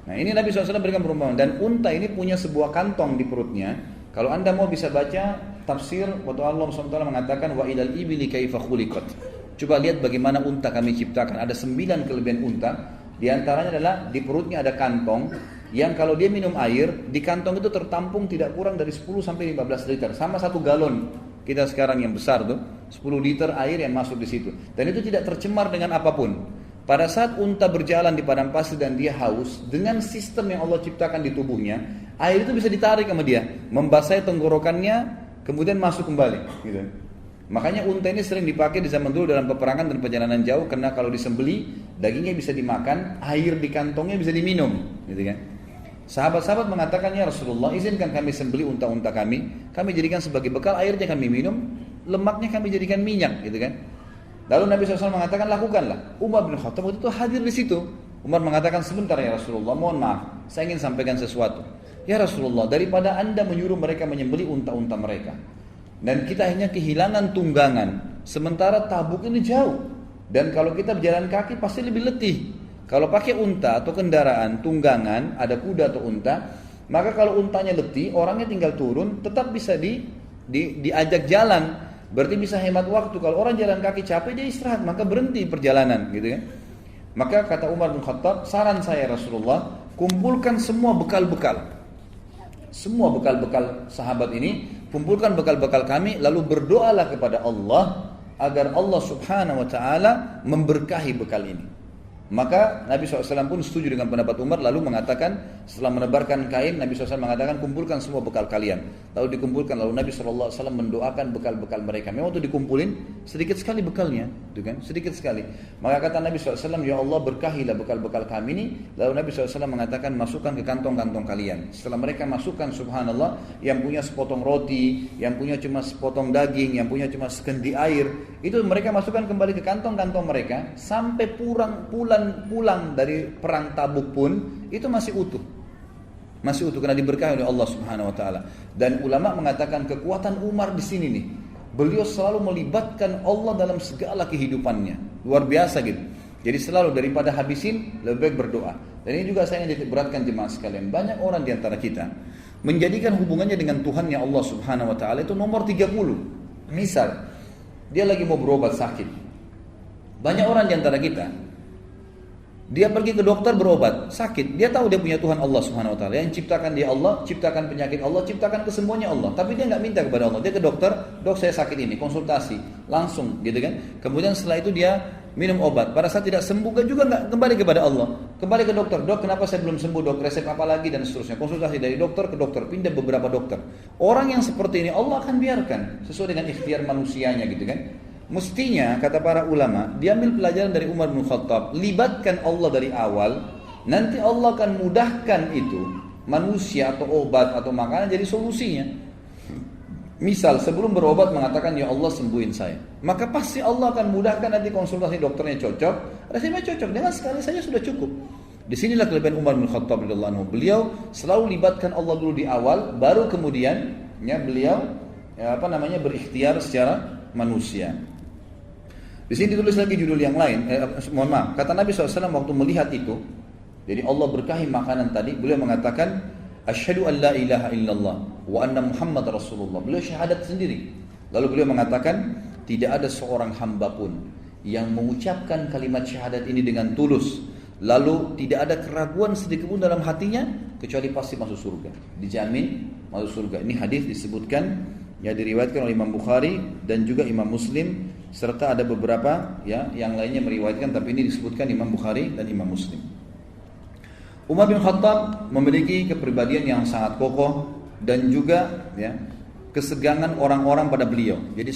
Nah ini Nabi SAW berikan perumpamaan. Dan unta ini punya sebuah kantong di perutnya. Kalau anda mau bisa baca tafsir waktu Allah SWT mengatakan wa ilal ibili kaifa khuliqat. Coba lihat bagaimana unta kami ciptakan. Ada 9 kelebihan unta. Di antaranya adalah di perutnya ada kantong yang kalau dia minum air, di kantong itu tertampung tidak kurang dari 10 sampai 15 liter, sama 1 galon. Kita sekarang yang besar tuh, 10 liter air yang masuk di situ. Dan itu tidak tercemar dengan apapun. Pada saat unta berjalan di padang pasir dan dia haus, dengan sistem yang Allah ciptakan di tubuhnya, air itu bisa ditarik sama dia, membasahi tenggorokannya, kemudian masuk kembali, gitu. Makanya unta ini sering dipakai di zaman dulu dalam peperangan dan perjalanan jauh, karena kalau disembeli dagingnya bisa dimakan, air di kantongnya bisa diminum, gitu kan. Sahabat-sahabat mengatakan, ya Rasulullah, izinkan kami sembeli unta-unta kami jadikan sebagai bekal, airnya kami minum, lemaknya kami jadikan minyak, gitu kan. Lalu Nabi SAW mengatakan, lakukanlah. Umar bin Khattab itu hadir di situ. Umar mengatakan, sebentar ya Rasulullah, mohon maaf, saya ingin sampaikan sesuatu. Ya Rasulullah, daripada anda menyuruh mereka menyembeli unta-unta mereka, dan kita hanya kehilangan tunggangan, sementara Tabuk ini jauh, dan kalau kita berjalan kaki pasti lebih letih. Kalau pakai unta atau kendaraan tunggangan, ada kuda atau unta, maka kalau untanya letih, orangnya tinggal turun, tetap bisa diajak jalan, berarti bisa hemat waktu. Kalau orang jalan kaki capek, dia istirahat, maka berhenti perjalanan, gitu kan. Maka kata Umar bin Khattab, saran saya Rasulullah, kumpulkan semua bekal-bekal sahabat ini, kumpulkan bekal-bekal kami, lalu berdoalah kepada Allah agar Allah Subhanahu wa taala memberkahi bekal ini. Maka Nabi SAW pun setuju dengan pendapat Umar, lalu mengatakan setelah menebarkan kain, Nabi SAW mengatakan kumpulkan semua bekal kalian. Lalu dikumpulkan, lalu Nabi SAW mendoakan bekal-bekal mereka. Memang waktu dikumpulin sedikit sekali bekalnya, gitu kan? Sedikit sekali. Maka kata Nabi SAW, ya Allah berkahilah bekal-bekal kami ini. Lalu Nabi SAW mengatakan masukkan ke kantong-kantong kalian. Setelah mereka masukkan, subhanallah, yang punya sepotong roti, yang punya cuma sepotong daging, yang punya cuma sekendi air, itu mereka masukkan kembali ke kantong-kantong mereka sampai pulang dari perang Tabuk pun itu masih utuh karena diberkahi oleh Allah Subhanahu wa taala. Dan ulama mengatakan kekuatan Umar di sini nih, beliau selalu melibatkan Allah dalam segala kehidupannya, luar biasa gitu. Jadi selalu daripada habisin lebih baik berdoa. Dan ini juga saya ingin beratkan jemaah sekalian, banyak orang di antara kita menjadikan hubungannya dengan Tuhannya Allah Subhanahu wa taala itu nomor 30. Misal dia lagi mau berobat sakit, banyak orang di antara kita, dia pergi ke dokter berobat, sakit. Dia tahu dia punya Tuhan Allah Subhanahu wa taala. Yang ciptakan dia Allah, ciptakan penyakit Allah, ciptakan kesembuhannya Allah. Tapi dia enggak minta kepada Allah. Dia ke dokter, "Dok, saya sakit ini." Konsultasi, langsung gitu kan. Kemudian setelah itu dia minum obat. Pada saat tidak sembuh juga enggak kembali kepada Allah. Kembali ke dokter, "Dok, kenapa saya belum sembuh, Dok? Resep apa lagi?" dan seterusnya. Konsultasi dari dokter ke dokter, pindah beberapa dokter. Orang yang seperti ini Allah akan biarkan sesuai dengan ikhtiar manusianya gitu kan. Mestinya kata para ulama, diambil pelajaran dari Umar bin Khattab, libatkan Allah dari awal, nanti Allah akan mudahkan itu manusia atau obat atau makanan jadi solusinya. Misal sebelum berobat mengatakan ya Allah sembuhin saya, maka pasti Allah akan mudahkan nanti konsultasi dokternya cocok, resepnya cocok, dengan sekali saja sudah cukup. Disinilah kelebihan Umar bin Khattab radhiyallahu anhu. Beliau selalu libatkan Allah dulu di awal, baru kemudian beliau berikhtiar secara manusia. Di sini ditulis lagi judul yang lain. Mohon maaf. Kata Nabi SAW waktu melihat itu, jadi Allah berkahi makanan tadi, beliau mengatakan, Asyhadu an la ilaha illallah wa anna Muhammad Rasulullah. Beliau syahadat sendiri. Lalu beliau mengatakan, tidak ada seorang hamba pun yang mengucapkan kalimat syahadat ini dengan tulus, lalu tidak ada keraguan sedikit pun dalam hatinya, kecuali pasti masuk surga. Dijamin masuk surga. Ini hadis disebutkan, ya, diriwayatkan oleh Imam Bukhari dan juga Imam Muslim, serta ada beberapa ya yang lainnya meriwayatkan, tapi ini disebutkan Imam Bukhari dan Imam Muslim. Umar bin Khattab memiliki kepribadian yang sangat kokoh dan juga ya kesegangan orang-orang pada beliau. Jadi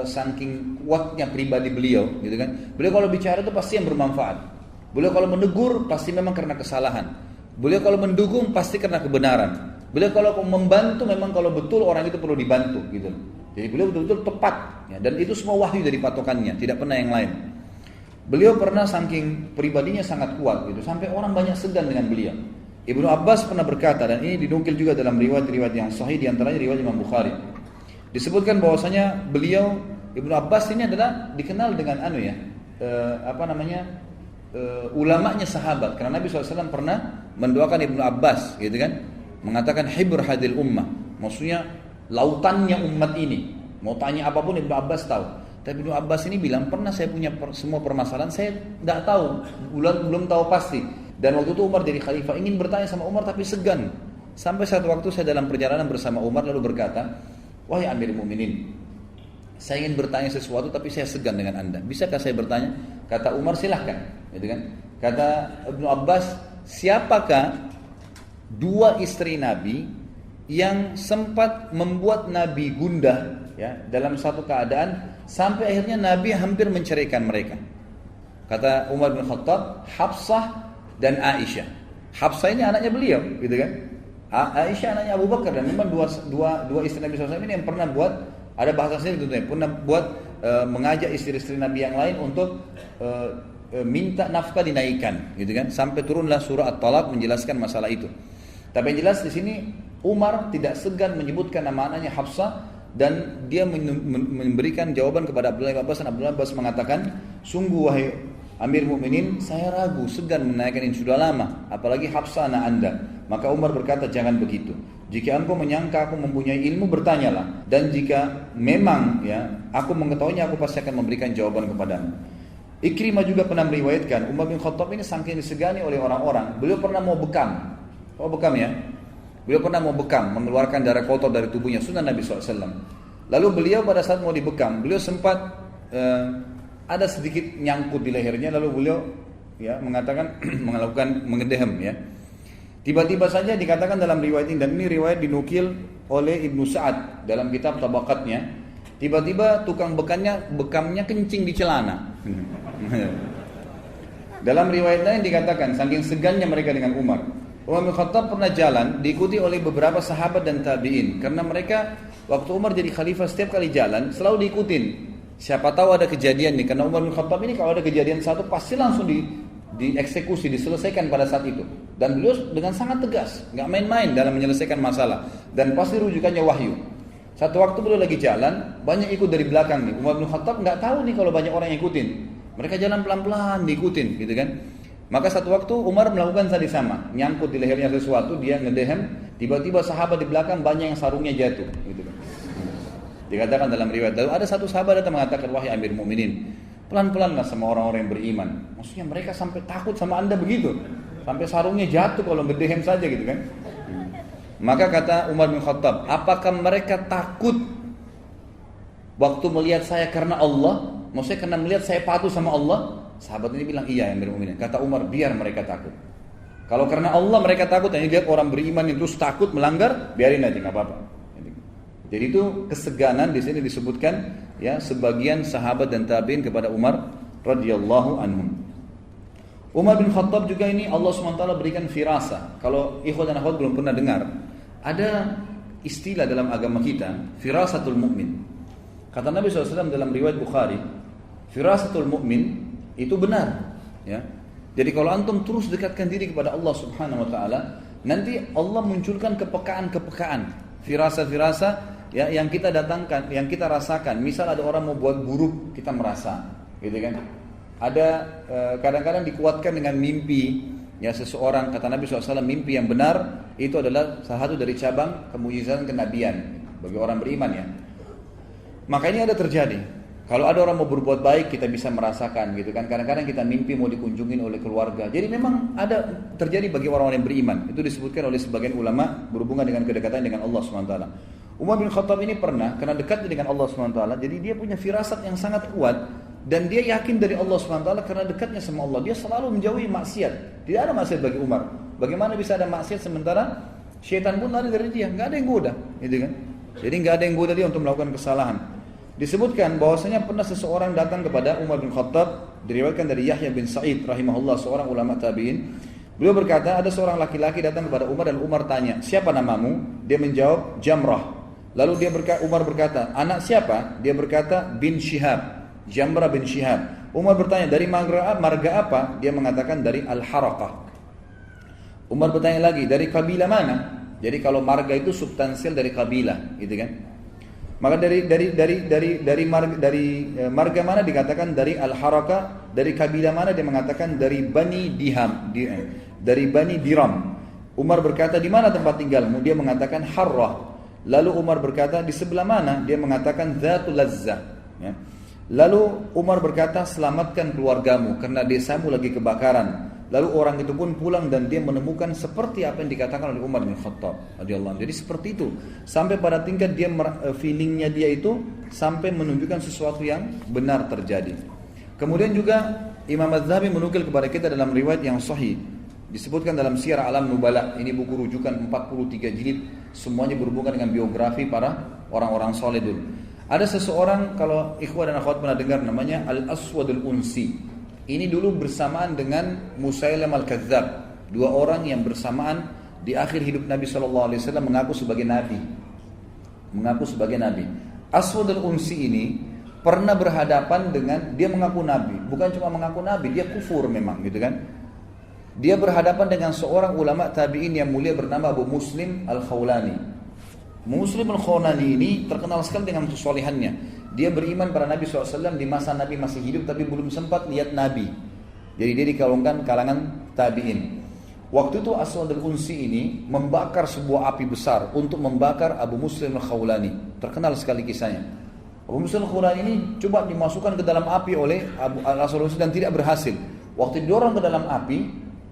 saking kuatnya pribadi beliau, gitu kan. Beliau kalau bicara itu pasti yang bermanfaat. Beliau kalau menegur pasti memang karena kesalahan. Beliau kalau mendukung pasti karena kebenaran. Beliau kalau membantu memang kalau betul orang itu perlu dibantu, gitu. Jadi beliau betul-betul tepat, ya, dan itu semua wahyu dari patokannya, tidak pernah yang lain. Beliau pernah saking pribadinya sangat kuat, gitu, sampai orang banyak segan dengan beliau. Ibnu Abbas pernah berkata, dan ini dinukil juga dalam riwayat-riwayat yang sahih, diantaranya riwayat Imam Bukhari. Disebutkan bahwasanya beliau Ibnu Abbas ini adalah dikenal dengan ulamanya sahabat, karena Nabi SAW pernah mendoakan Ibnu Abbas, gitu kan, mengatakan hibr hadil ummah, maksudnya lautannya umat ini. Mau tanya apapun Ibnu Abbas tahu. Tapi Ibnu Abbas ini bilang, pernah saya punya semua permasalahan, saya tidak tahu, belum tahu pasti. Dan waktu itu Umar jadi khalifah, ingin bertanya sama Umar tapi segan. Sampai satu waktu saya dalam perjalanan bersama Umar lalu berkata, wahai Amir Mu'minin, saya ingin bertanya sesuatu tapi saya segan dengan anda. Bisakah saya bertanya? Kata Umar, silahkan. Gitu kan? Kata Ibnu Abbas, siapakah dua istri Nabi yang sempat membuat Nabi gundah, ya, dalam satu keadaan sampai akhirnya Nabi hampir menceraikan mereka? Kata Umar bin Khattab, Hafsah dan Aisyah. Hafsah ini anaknya beliau, gitu kan? Aisyah anaknya Abu Bakar, dan memang dua istri Nabi SAW ini yang pernah buat, ada bahasa sendiri tentunya, pernah buat mengajak istri-istri Nabi yang lain untuk minta nafkah dinaikkan, gitu kan? Sampai turunlah surah At-Talaq menjelaskan masalah itu. Tapi yang jelas di sini Umar tidak segan menyebutkan nama anaknya Hafsah, dan dia memberikan jawaban kepada Abdullah bin Abbas, dan Abdullah bin Abbas mengatakan, sungguh wahai Amir Mu'minin, saya ragu, segan menaikkan ini sudah lama, apalagi Hafsah anak anda. Maka Umar berkata, jangan begitu. Jika engkau menyangka aku mempunyai ilmu, bertanyalah, dan jika memang ya aku mengetahuinya, aku pasti akan memberikan jawaban kepadamu. Ikrimah juga pernah meriwayatkan, Umar bin Khattab ini saking disegani oleh orang-orang, beliau pernah mau bekam. Oh, bekam ya? Beliau pernah mau bekam, mengeluarkan darah kotor dari tubuhnya, sunnah Nabi SAW. Lalu beliau pada saat mau dibekam, beliau sempat ada sedikit nyangkut di lehernya, lalu beliau ya mengatakan melakukan mengedehem, ya. Tiba-tiba saja dikatakan dalam riwayat ini, dan ini riwayat dinukil oleh Ibnu Sa'ad dalam kitab Tabaqatnya, tiba-tiba tukang bekamnya kencing di celana. Dalam riwayat lain dikatakan saking segannya mereka dengan Umar. Umar bin Khattab pernah jalan diikuti oleh beberapa sahabat dan tabi'in, karena mereka waktu Umar jadi khalifah setiap kali jalan selalu diikutin. Siapa tahu ada kejadian nih, karena Umar bin Khattab ini kalau ada kejadian satu pasti langsung dieksekusi, diselesaikan pada saat itu. Dan beliau dengan sangat tegas, nggak main-main dalam menyelesaikan masalah, dan pasti rujukannya wahyu. Satu waktu beliau lagi jalan, banyak ikut dari belakang nih. Umar bin Khattab nggak tahu nih kalau banyak orang yang ikutin. Mereka jalan pelan-pelan diikutin, gitu kan? Maka satu waktu Umar melakukan tadi sama, nyangkut di lehernya sesuatu, dia ngedehem, tiba-tiba sahabat di belakang banyak yang sarungnya jatuh, gitu kan. Dikatakan dalam riwayat, lalu ada satu sahabat datang mengatakan, wahai Amir Mu'minin, pelan-pelanlah sama orang-orang yang beriman. Maksudnya mereka sampai takut sama anda begitu, sampai sarungnya jatuh kalau ngedehem saja, gitu kan. Maka kata Umar bin Khattab, apakah mereka takut waktu melihat saya karena Allah? Maksudnya karena melihat saya patuh sama Allah? Sahabat ini bilang, iya Amir Mu'minin. Kata Umar, biar mereka takut. Kalau karena Allah mereka takut, dan lihat orang beriman itu terus takut melanggar, biarin aja, nggak apa-apa. Jadi itu keseganan di sini disebutkan, ya, sebagian sahabat dan tabi'in kepada Umar radhiyallahu anhum. Umar bin Khattab juga ini Allah SWT berikan firasa. Kalau ikhwan dan akhwat belum pernah dengar, ada istilah dalam agama kita, firasatul mu'min. Kata Nabi SAW dalam riwayat Bukhari, firasatul mu'min itu benar, ya. Jadi kalau antum terus dekatkan diri kepada Allah Subhanahu wa taala, nanti Allah munculkan kepekaan-kepekaan, firasa-firasa ya yang kita datangkan, yang kita rasakan. Misal ada orang mau buat buruk, kita merasa, gitu kan? Ada kadang-kadang dikuatkan dengan mimpi. Ya seseorang, kata Nabi SAW, mimpi yang benar itu adalah salah satu dari cabang kemujizatan kenabian bagi orang beriman ya. Maka ini ada terjadi. Kalau ada orang mau berbuat baik, kita bisa merasakan gitu kan. Kadang-kadang kita mimpi mau dikunjungin oleh keluarga. Jadi memang ada terjadi bagi orang-orang yang beriman. Itu disebutkan oleh sebagian ulama berhubungan dengan kedekatan dengan Allah SWT. Umar bin Khattab ini pernah, karena dekatnya dengan Allah SWT, jadi dia punya firasat yang sangat kuat. Dan dia yakin dari Allah SWT karena dekatnya sama Allah. Dia selalu menjauhi maksiat. Tidak ada maksiat bagi Umar. Bagaimana bisa ada maksiat sementara syaitan pun lari dari dia? Nggak ada yang goda, gitu kan? Jadi nggak ada yang goda dia untuk melakukan kesalahan. Disebutkan bahwasanya pernah seseorang datang kepada Umar bin Khattab, diriwayatkan dari Yahya bin Sa'id rahimahullah, seorang ulama tabi'in. Beliau berkata, ada seorang laki-laki datang kepada Umar dan Umar tanya, siapa namamu? Dia menjawab, Jamrah. Lalu Umar berkata, anak siapa? Dia berkata, bin Shihab, Jamrah bin Shihab. Umar bertanya, dari marga apa? Dia mengatakan dari Al-Harakah. Umar bertanya lagi, dari kabilah mana? Jadi kalau marga itu substansial dari kabilah, gitu kan? Maka dari marga mana dikatakan dari Al-Harakah, dari kabilah mana dia mengatakan dari Bani Diham, dari Bani Diram. Umar berkata, di mana tempat tinggalmu? Dia mengatakan Harrah. Lalu Umar berkata, di sebelah mana? Dia mengatakan Zatul Lazzah. Ya. Lalu Umar berkata, selamatkan keluargamu karena desamu lagi kebakaran. Lalu orang itu pun pulang dan dia menemukan seperti apa yang dikatakan oleh Umar bin Khattab radhiyallahu anhu. Jadi seperti itu. Sampai pada tingkat dia feelingnya dia itu sampai menunjukkan sesuatu yang benar terjadi. Kemudian juga Imam Az-Zahabi menukil kepada kita dalam riwayat yang sahih. Disebutkan dalam Syiar Alam Nubala. Ini buku rujukan 43 jilid. Semuanya berhubungan dengan biografi para orang-orang soleh dulu. Ada seseorang, kalau ikhwah dan akhwat pernah dengar, namanya Al-Aswad Al-Unsi. Ini dulu bersamaan dengan Musailam Al-Kadzab. Dua orang yang bersamaan di akhir hidup Nabi SAW mengaku sebagai Nabi. Aswad Al-Unsi ini pernah berhadapan dengan, dia mengaku Nabi. Bukan cuma mengaku Nabi, dia kufur memang gitu kan. Dia berhadapan dengan seorang ulama tabi'in yang mulia bernama Abu Muslim Al-Khawlani. Muslim Al-Khawlani ini terkenal sekali dengan kesolehannya. Dia beriman pada Nabi SAW di masa Nabi masih hidup tapi belum sempat lihat Nabi. Jadi dia dikalungkan kalangan tabi'in. Waktu itu Aswad Al-Unsi ini membakar sebuah api besar untuk membakar Abu Muslim Al-Khawlani. Terkenal sekali kisahnya. Abu Muslim Al-Khawlani ini coba dimasukkan ke dalam api oleh Aswad Al-Unsi dan tidak berhasil. Waktu didorong ke dalam api,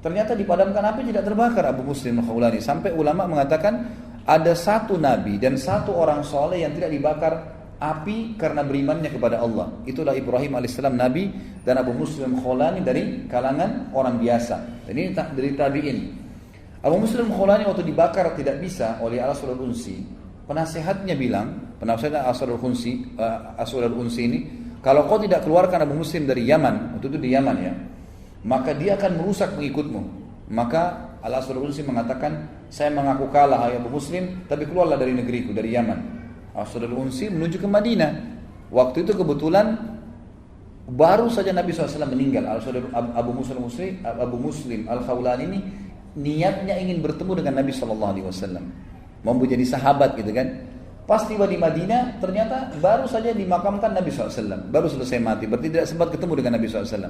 ternyata dipadamkan api, tidak terbakar Abu Muslim Al-Khawlani. Sampai ulama mengatakan ada satu Nabi dan satu orang soleh yang tidak dibakar api karena berimannya kepada Allah. Itulah Ibrahim alaihissalam Nabi dan Abu Muslim Khawlani dari kalangan orang biasa. Dan ini dari tabi'in. Abu Muslim Khawlani waktu dibakar tidak bisa oleh Aswad Al-Unsi, penasehatnya bilang, penasehat Aswad Al-Unsi ini, kalau kau tidak keluarkan Abu Muslim dari Yaman, waktu itu di Yaman ya, maka dia akan merusak pengikutmu. Maka Al-Aswad Al-Unsi mengatakan, saya mengaku kalah hai Abu Muslim, tapi keluarlah dari negeriku, dari Yaman. Aswad Al-Unsi menuju ke Madinah. Waktu itu kebetulan baru saja Nabi SAW meninggal. Abu Muslim Al-Khawlani ini niatnya ingin bertemu dengan Nabi SAW, mau menjadi sahabat gitu kan. Pas tiba di Madinah, ternyata baru saja dimakamkan Nabi SAW, baru selesai mati, berarti tidak sempat ketemu dengan Nabi SAW.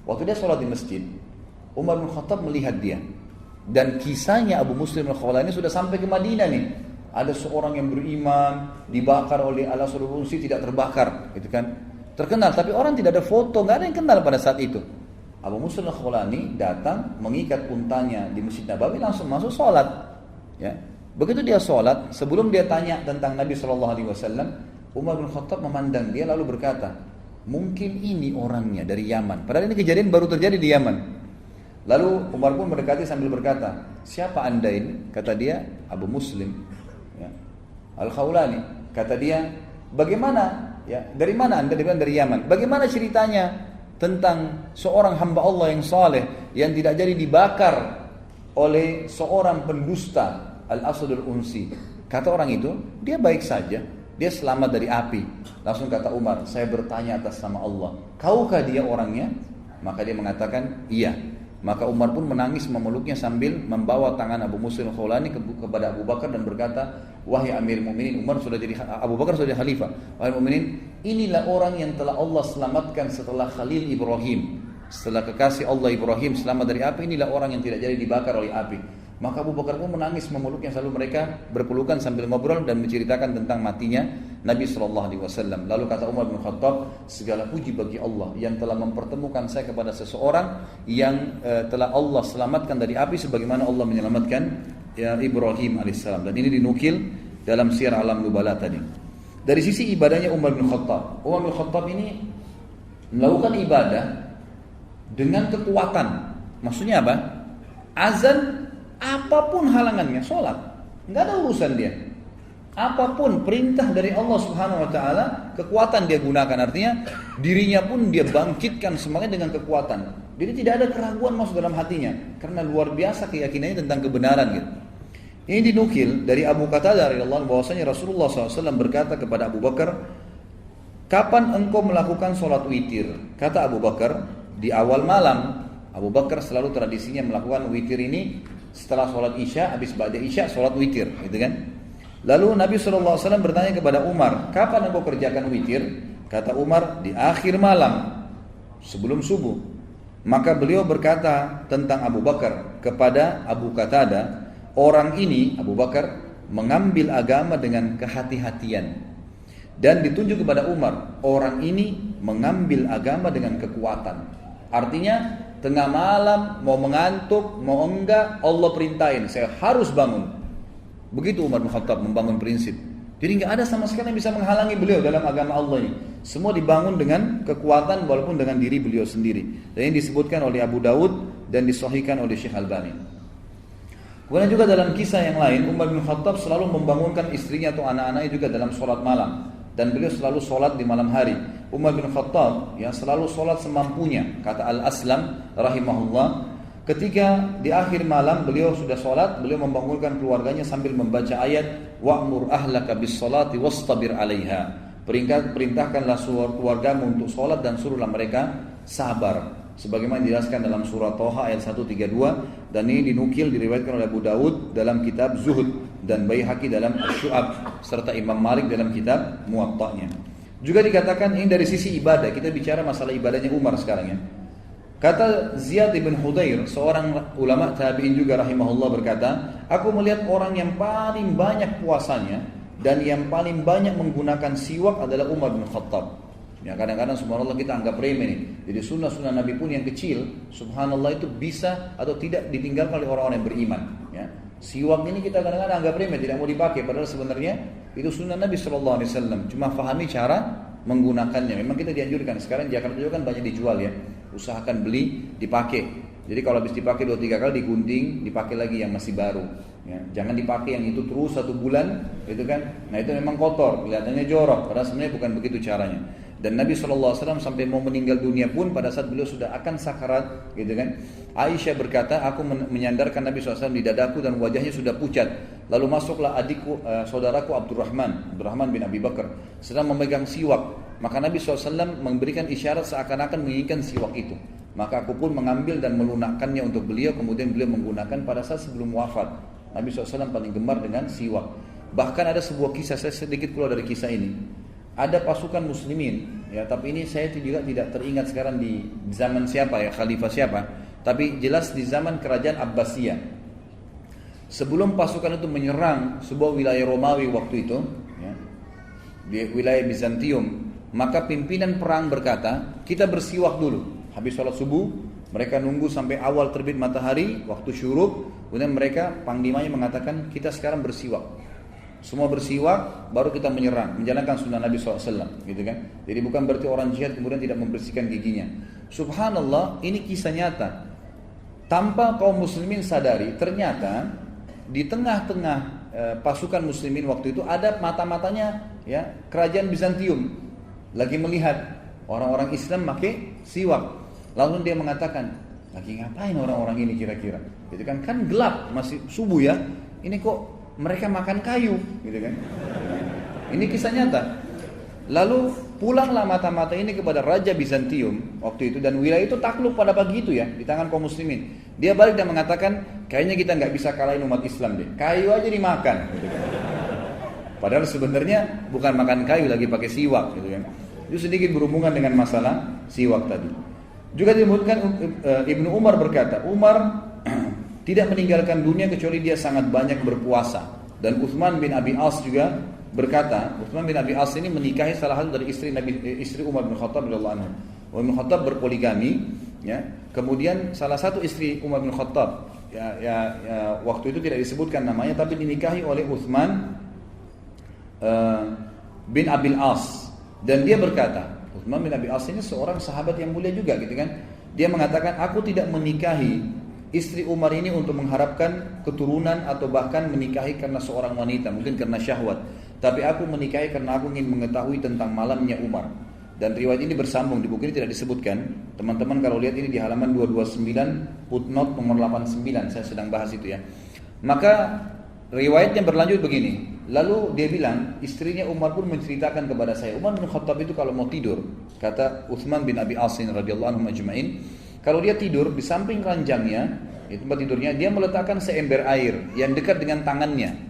Waktu dia sholat di masjid, Umar bin Khattab melihat dia. Dan kisahnya Abu Muslim Al-Khawlani sudah sampai ke Madinah nih. Ada seorang yang beriman dibakar oleh Al-Aswad Al-Unsi, tidak terbakar, gitu kan? Terkenal, tapi orang tidak ada foto, nggak ada yang kenal pada saat itu. Abu Muslim Al-Khawlani datang mengikat untanya di Masjid Nabawi, langsung masuk sholat. Ya, begitu dia sholat, sebelum dia tanya tentang Nabi SAW, Umar bin Khattab memandang dia lalu berkata, mungkin ini orangnya dari Yaman. Padahal ini kejadian baru terjadi di Yaman. Lalu Umar pun mendekati sambil berkata, siapa anda ini? Kata dia, Abu Muslim Al-Khawlani. Kata dia, bagaimana? Ya, dari mana anda? Dia bilang dari Yaman. Bagaimana ceritanya tentang seorang hamba Allah yang saleh yang tidak jadi dibakar oleh seorang pendusta, Al-Aswad Al-Unsi? Kata orang itu, dia baik saja, dia selamat dari api. Langsung kata Umar, saya bertanya atas nama Allah, kaukah dia orangnya? Maka dia mengatakan, iya. Maka Umar pun menangis memeluknya sambil membawa tangan Abu Musa al-Khawlani kepada Abu Bakar dan berkata, wahai Amir Mu'minin, Abu Bakar sudah jadi khalifah. Wahai Mu'minin, inilah orang yang telah Allah selamatkan setelah Khalil Ibrahim. Setelah kekasih Allah Ibrahim selamat dari api, inilah orang yang tidak jadi dibakar oleh api. Maka Abu Bakar pun menangis memeluknya, selalu mereka berpelukan sambil ngobrol dan menceritakan tentang matinya Nabi SAW. Lalu kata Umar bin Khattab, segala puji bagi Allah yang telah mempertemukan saya kepada seseorang yang telah Allah selamatkan dari api sebagaimana Allah menyelamatkan Ibrahim alaihissalam. Dan ini dinukil dalam Syiar Alam Nubala tadi. Dari sisi ibadahnya Umar bin Khattab, Umar bin Khattab ini melakukan ibadah dengan kekuatan. Maksudnya apa? Azan, apapun halangannya, sholat, nggak ada urusan dia. Apapun perintah dari Allah Subhanahu Wa Taala, kekuatan dia gunakan. Artinya dirinya pun dia bangkitkan semangat dengan kekuatan. Jadi tidak ada keraguan masuk dalam hatinya, karena luar biasa keyakinannya tentang kebenaran gitu. Ini dinukil dari Abu Qatadah radhiyallahu anhu bahwasanya Rasulullah SAW berkata kepada Abu Bakar, kapan engkau melakukan sholat witir? Kata Abu Bakar, di awal malam. Abu Bakar selalu tradisinya melakukan witir ini setelah sholat isya, habis ba'da isya sholat witir, gitu kan? Lalu Nabi SAW bertanya kepada Umar, kapan engkau kerjakan witir? Kata Umar, di akhir malam, sebelum subuh. Maka beliau berkata tentang Abu Bakar kepada Abu Qatadah, orang ini, Abu Bakar, mengambil agama dengan kehati-hatian. Dan ditunjuk kepada Umar, orang ini mengambil agama dengan kekuatan. Artinya tengah malam mau mengantuk mau enggak, Allah perintahin saya harus bangun. Begitu Umar bin Khattab membangun prinsip. Jadi enggak ada sama sekali yang bisa menghalangi beliau dalam agama Allah ini. Semua dibangun dengan kekuatan walaupun dengan diri beliau sendiri. Dan ini disebutkan oleh Abu Dawud dan disahihkan oleh Syekh Albani. Kemudian juga dalam kisah yang lain, Umar bin Khattab selalu membangunkan istrinya atau anak-anaknya juga dalam sholat malam. Dan beliau selalu sholat di malam hari. Umar bin Khattab yang selalu sholat semampunya. Kata Al-Aslam rahimahullah, ketika di akhir malam beliau sudah sholat, beliau membangunkan keluarganya sambil membaca ayat wa'mur ahlaka bis sholati wastabir 'alaiha. Perintahkanlah keluargamu untuk sholat dan suruhlah mereka sabar. Sebagaimana dijelaskan dalam surah Toha ayat 132, dan ini dinukil diriwayatkan oleh Abu Dawud dalam kitab Zuhud dan Baihaqi dalam Syu'ab serta Imam Malik dalam kitab Muwatta'nya. Juga dikatakan ini dari sisi ibadah, kita bicara masalah ibadahnya Umar sekarang ya. Kata Ziyad bin Hudayr, seorang ulama tabi'in juga rahimahullah berkata, aku melihat orang yang paling banyak puasanya dan yang paling banyak menggunakan siwak adalah Umar bin Khattab. Ya, kadang-kadang subhanallah kita anggap remeh nih. Jadi sunnah-sunnah Nabi pun yang kecil, subhanallah itu bisa atau tidak ditinggalkan oleh orang-orang yang beriman. Ya. Siwak ini kita kadang-kadang anggap remeh, tidak mau dipakai. Padahal sebenarnya itu sunnah Nabi SAW. Cuma fahami cara menggunakannya. Memang kita dianjurkan. Sekarang Jakarta juga kan banyak dijual ya. Usahakan beli, dipakai. Jadi kalau habis dipakai 2-3 kali digunting, dipakai lagi yang masih baru. Ya. Jangan dipakai yang itu terus 1 bulan, gitu kan? Nah itu memang kotor, kelihatannya jorok. Padahal sebenarnya bukan begitu caranya. Dan Nabi SAW sampai mau meninggal dunia pun pada saat beliau sudah akan sakarat, gitu kan? Aisyah berkata, aku menyandarkan Nabi SAW di dadaku dan wajahnya sudah pucat. Lalu masuklah adikku, saudaraku Abdurrahman bin Abi Bakar, sedang memegang siwak. Maka Nabi SAW memberikan isyarat seakan-akan menginginkan siwak itu. Maka aku pun mengambil dan melunakkannya untuk beliau. Kemudian beliau menggunakan pada saat sebelum wafat. Nabi SAW paling gemar dengan siwak. Bahkan ada sebuah kisah, saya sedikit keluar dari kisah ini. Ada pasukan muslimin, ya, tapi ini saya juga tidak teringat sekarang di zaman siapa ya, khalifah siapa, tapi jelas di zaman kerajaan Abbasiyah. Sebelum pasukan itu menyerang sebuah wilayah Romawi waktu itu, ya, di wilayah Bizantium, maka pimpinan perang berkata, kita bersiwak dulu. Habis sholat subuh, mereka nunggu sampai awal terbit matahari, waktu syuruk, kemudian mereka panglimanya mengatakan, kita sekarang bersiwak. Semua bersiwak, baru kita menyerang, menjalankan sunnah Nabi SAW, gitu kan? Jadi bukan berarti orang jihad kemudian tidak membersihkan giginya. Subhanallah, ini kisah nyata. Tanpa kaum muslimin sadari, ternyata di tengah-tengah pasukan muslimin waktu itu ada mata-matanya, ya, kerajaan Bizantium lagi melihat orang-orang Islam pakai siwak. Lalu dia mengatakan, lagi ngapain orang-orang ini kira-kira? Gitu kan? Kan gelap, masih subuh ya. Ini kok mereka makan kayu, gitu kan? Ini kisah nyata. Lalu pulanglah mata-mata ini kepada Raja Bizantium waktu itu, dan wilayah itu takluk pada pagi itu ya, di tangan kaum muslimin. Dia balik dan mengatakan, kayaknya kita nggak bisa kalahin umat Islam deh, kayu aja dimakan. Gitu kan. Padahal sebenarnya bukan makan kayu, lagi pakai siwak gitu kan. Itu sedikit berhubungan dengan masalah siwak tadi. Juga disebutkan Ibnu Umar berkata, Umar tidak meninggalkan dunia kecuali dia sangat banyak berpuasa. Dan Utsman bin Abi As juga berkata, Utsman bin Abi As ini menikahi salah satu dari istri Umar bin Khattab radhiyallahu anhu. Umar bin Khattab berpoligami, ya. Kemudian salah satu istri Umar bin Khattab, waktu itu tidak disebutkan namanya, tapi dinikahi oleh Utsman bin Abi As. Dan dia berkata, Utsman bin Abi As ini seorang sahabat yang mulia juga, gitu kan? Dia mengatakan, aku tidak menikahi istri Umar ini untuk mengharapkan keturunan atau bahkan menikahi karena seorang wanita, mungkin karena syahwat. Tapi aku menikahi karena aku ingin mengetahui tentang malamnya Umar. Dan riwayat ini bersambung, di buku ini tidak disebutkan. Teman-teman kalau lihat ini di halaman 229, footnote nomor 89, saya sedang bahas itu ya. Maka riwayatnya berlanjut begini. Lalu dia bilang, istrinya Umar pun menceritakan kepada saya, Umar bin Khattab itu kalau mau tidur, kata Utsman bin Abi As radhiyallahu anhu majma'in, kalau dia tidur di samping ranjangnya, di tempat tidurnya, dia meletakkan seember air yang dekat dengan tangannya.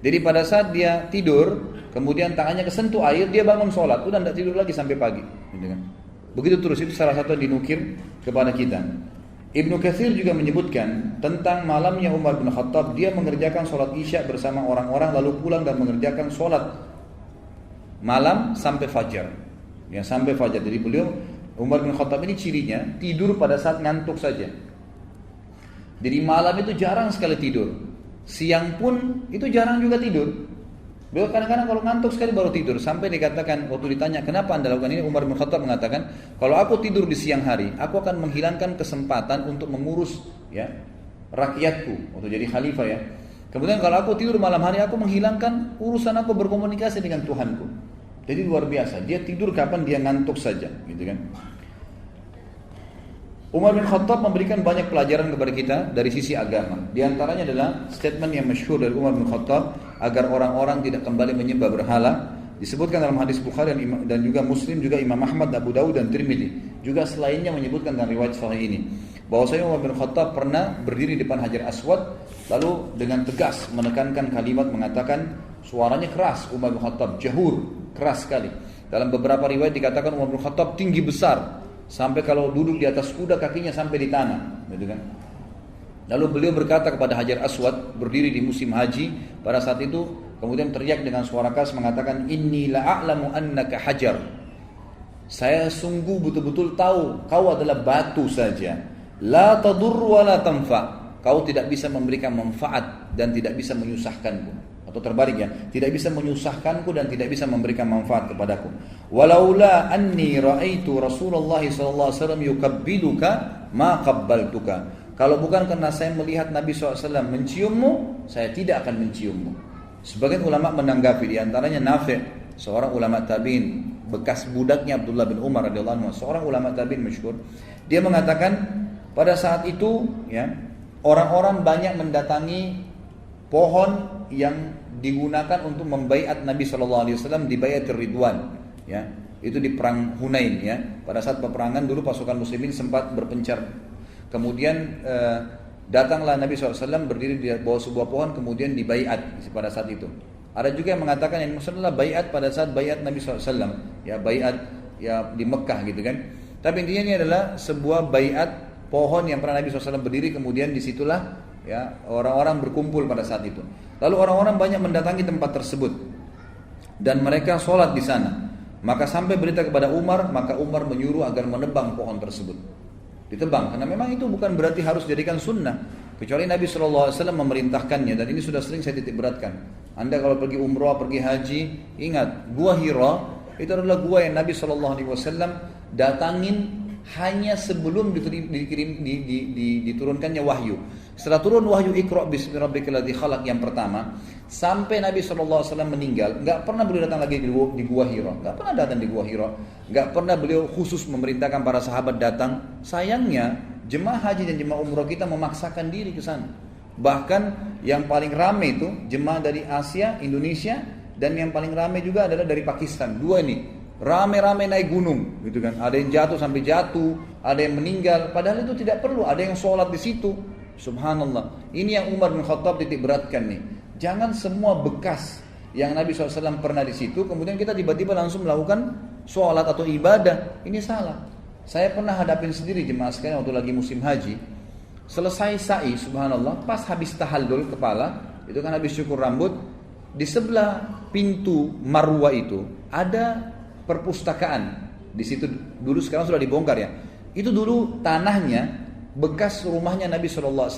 Jadi pada saat dia tidur, kemudian tangannya kesentuh air, dia bangun sholat, udah tidak tidur lagi sampai pagi. Begitu terus, itu salah satu yang dinukir kepada kita. Ibnu Katsir juga menyebutkan tentang malamnya Umar bin Khattab, dia mengerjakan sholat isya bersama orang-orang, lalu pulang dan mengerjakan sholat malam sampai fajar. Ya, sampai fajar. Jadi beliau Umar bin Khattab ini cirinya tidur pada saat ngantuk saja. Jadi malam itu jarang sekali tidur. Siang pun itu jarang juga tidur. Beliau kadang-kadang kalau ngantuk sekali baru tidur. Sampai dikatakan waktu ditanya kenapa anda lakukan ini, Umar bin Khattab mengatakan, kalau aku tidur di siang hari, aku akan menghilangkan kesempatan untuk mengurus ya rakyatku untuk jadi khalifah ya. Kemudian kalau aku tidur malam hari, aku menghilangkan urusan aku berkomunikasi dengan Tuhanku. Jadi luar biasa. Dia tidur kapan dia ngantuk saja, gitu kan? Umar bin Khattab memberikan banyak pelajaran kepada kita dari sisi agama. Di antaranya adalah statement yang masyhur dari Umar bin Khattab agar orang-orang tidak kembali menyembah berhala. Disebutkan dalam hadis Bukhari dan juga Muslim, juga Imam Ahmad, Abu Dawud dan Tirmidzi. Juga selainnya menyebutkan dalam riwayat sahih ini, bahwasanya Umar bin Khattab pernah berdiri di depan Hajar Aswad, lalu dengan tegas menekankan kalimat, mengatakan suaranya keras. Umar bin Khattab jahur, keras sekali. Dalam beberapa riwayat dikatakan Umar bin Khattab tinggi besar, sampai kalau duduk di atas kuda kakinya sampai di tanah, gitu kan? Lalu beliau berkata kepada Hajar Aswad, berdiri di musim haji pada saat itu, kemudian teriak dengan suara keras mengatakan, inni la'alamu annaka hajar. Saya sungguh betul-betul tahu kau adalah batu saja. La tadur wa la tanfa. Kau tidak bisa memberikan manfaat dan tidak bisa menyusahkanku. Atau terbalik ya, tidak bisa menyusahkanku dan tidak bisa memberikan manfaat kepadaku. Walaula anni ra'aitu Rasulullah sallallahu alaihi wasallam yukabbiluka ma qabbaltuka. Kalau bukan karena saya melihat Nabi SAW menciummu, saya tidak akan menciummu. Sebagian ulama menanggapi, di antaranya Nafi', seorang ulama tabi'in, bekas budaknya Abdullah bin Umar radhiyallahu anhu, seorang ulama tabi'in masyhur. Dia mengatakan pada saat itu ya, orang-orang banyak mendatangi pohon yang digunakan untuk membaiat Nabi SAW di Baiatir Ridwan ya. Itu di perang Hunain ya. Pada saat peperangan dulu pasukan muslimin sempat berpencar. Kemudian datanglah Nabi SAW berdiri di bawah sebuah pohon, kemudian dibaiat pada saat itu. Ada juga yang mengatakan yang maksudnya adalah baiat pada saat baiat Nabi SAW ya, baiat ya di Mekah gitu kan. Tapi intinya ini adalah sebuah baiat pohon yang pernah Nabi SAW berdiri, kemudian disitulah ya orang-orang berkumpul pada saat itu. Lalu orang-orang banyak mendatangi tempat tersebut dan mereka sholat di sana. Maka sampai berita kepada Umar, maka Umar menyuruh agar menebang pohon tersebut. Ditebang, karena memang itu bukan berarti harus dijadikan sunnah, kecuali Nabi SAW memerintahkannya. Dan ini sudah sering saya titik beratkan. Anda kalau pergi umrah, pergi haji, ingat Gua Hira itu adalah gua yang Nabi SAW datangin hanya sebelum diturunkannya wahyu. Setelah turun wahyu Iqra bismi rabbikal ladzi khalaq yang pertama, sampai Nabi SAW meninggal, enggak pernah beliau datang lagi di Gua Hira. Enggak pernah datang di Gua Hira. Enggak pernah beliau khusus memerintahkan para sahabat datang. Sayangnya jemaah haji dan jemaah umrah kita memaksakan diri ke sana. Bahkan yang paling ramai itu jemaah dari Asia, Indonesia, dan yang paling ramai juga adalah dari Pakistan. Dua ini rame-rame naik gunung, gitu kan? Ada yang jatuh, ada yang meninggal. Padahal itu tidak perlu. Ada yang sholat di situ. Subhanallah. Ini yang Umar bin Khattab titik beratkan nih. Jangan semua bekas yang Nabi SAW pernah di situ, kemudian kita tiba-tiba langsung melakukan sholat atau ibadah. Ini salah. Saya pernah hadapin sendiri jemaah sekalian waktu lagi musim haji. Selesai sa'i, subhanallah, pas habis tahallul kepala, itu kan habis cukur rambut, di sebelah pintu Marwah itu ada perpustakaan. Di situ dulu, sekarang sudah dibongkar ya. Itu dulu tanahnya bekas rumahnya Nabi SAW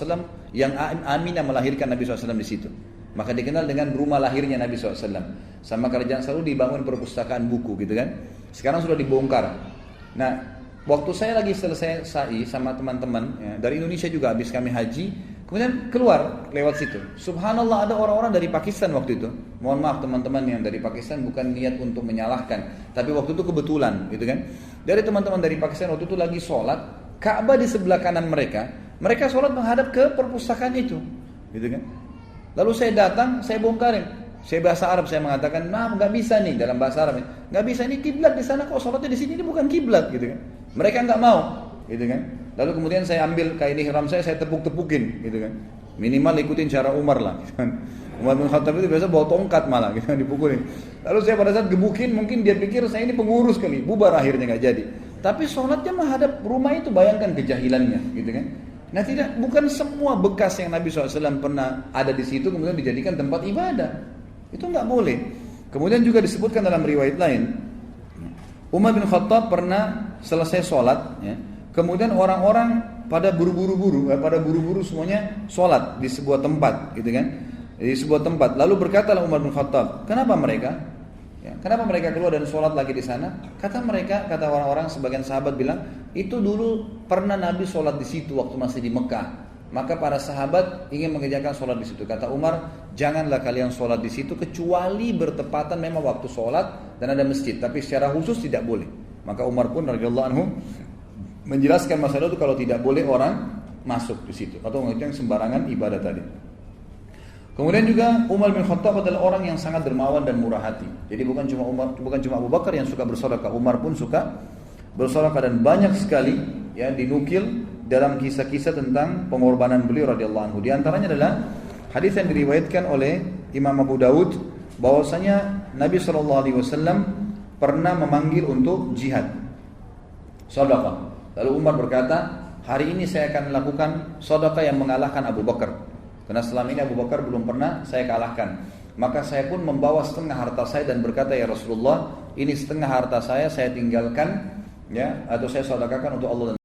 yang Aminah melahirkan Nabi SAW di situ. Maka dikenal dengan rumah lahirnya Nabi SAW. Sama kerajaan selalu dibangun perpustakaan buku gitu kan. Sekarang sudah dibongkar. Nah, waktu saya lagi selesai sa'i sama teman-teman ya, dari Indonesia juga habis kami haji, kemudian keluar lewat situ. Subhanallah, ada orang-orang dari Pakistan waktu itu. Mohon maaf teman-teman yang dari Pakistan, bukan niat untuk menyalahkan, tapi waktu itu kebetulan gitu kan. Dari teman-teman dari Pakistan waktu itu lagi sholat, Ka'bah di sebelah kanan mereka. Mereka sholat menghadap ke perpustakaan itu, gitu kan. Lalu saya datang, saya bongkarin. Saya bahasa Arab, saya mengatakan, nah nggak bisa nih dalam bahasa Arab, nggak bisa, ini kiblat di sana kok sholatnya di sini, ini bukan kiblat, gitu kan. Mereka nggak mau, gitu kan. Lalu kemudian saya ambil kain ihram saya tepuk-tepukin, gitu kan. Minimal ikutin cara Umar lah, gitu kan. Umar bin Khattab itu biasa bawa tongkat malah, gitu kan, dipukulin. Lalu saya pada saat gebukin, mungkin dia pikir saya ini pengurus kali, bubar akhirnya nggak jadi. Tapi sholatnya menghadap rumah itu, bayangkan kejahilannya, gitu kan. Nah tidak, bukan semua bekas yang Nabi SAW pernah ada di situ kemudian dijadikan tempat ibadah. Itu nggak boleh. Kemudian juga disebutkan dalam riwayat lain, Umar bin Khattab pernah selesai sholat, ya, kemudian orang-orang pada buru-buru semuanya sholat di sebuah tempat, gitu kan? Di sebuah tempat. Lalu berkatalah Umar bin Khattab, kenapa mereka? Ya, kenapa mereka keluar dan sholat lagi di sana? Kata orang-orang, sebagian sahabat bilang, itu dulu pernah Nabi sholat di situ waktu masih di Mekah. Maka para sahabat ingin mengerjakan sholat di situ. Kata Umar, janganlah kalian sholat di situ kecuali bertepatan memang waktu sholat dan ada masjid. Tapi secara khusus tidak boleh. Maka Umar pun radhiyallahu anhu menjelaskan masalah itu kalau tidak boleh orang masuk di situ atau mengerjakan sembarangan ibadah tadi. Kemudian juga Umar bin Khattab adalah orang yang sangat dermawan dan murah hati. Jadi bukan cuma Abu Bakar yang suka bersedekah, Umar pun suka bersedekah, dan banyak sekali ya dinukil dalam kisah-kisah tentang pengorbanan beliau radhiyallahu anhu. Di antaranya adalah hadis yang diriwayatkan oleh Imam Abu Daud bahwasanya Nabi SAW pernah memanggil untuk jihad, sedekah. Lalu Umar berkata, hari ini saya akan melakukan sedekah yang mengalahkan Abu Bakar. Karena selama ini Abu Bakar belum pernah saya kalahkan. Maka saya pun membawa setengah harta saya dan berkata, ya Rasulullah, ini setengah harta saya tinggalkan ya, atau saya sedekahkan untuk Allah dan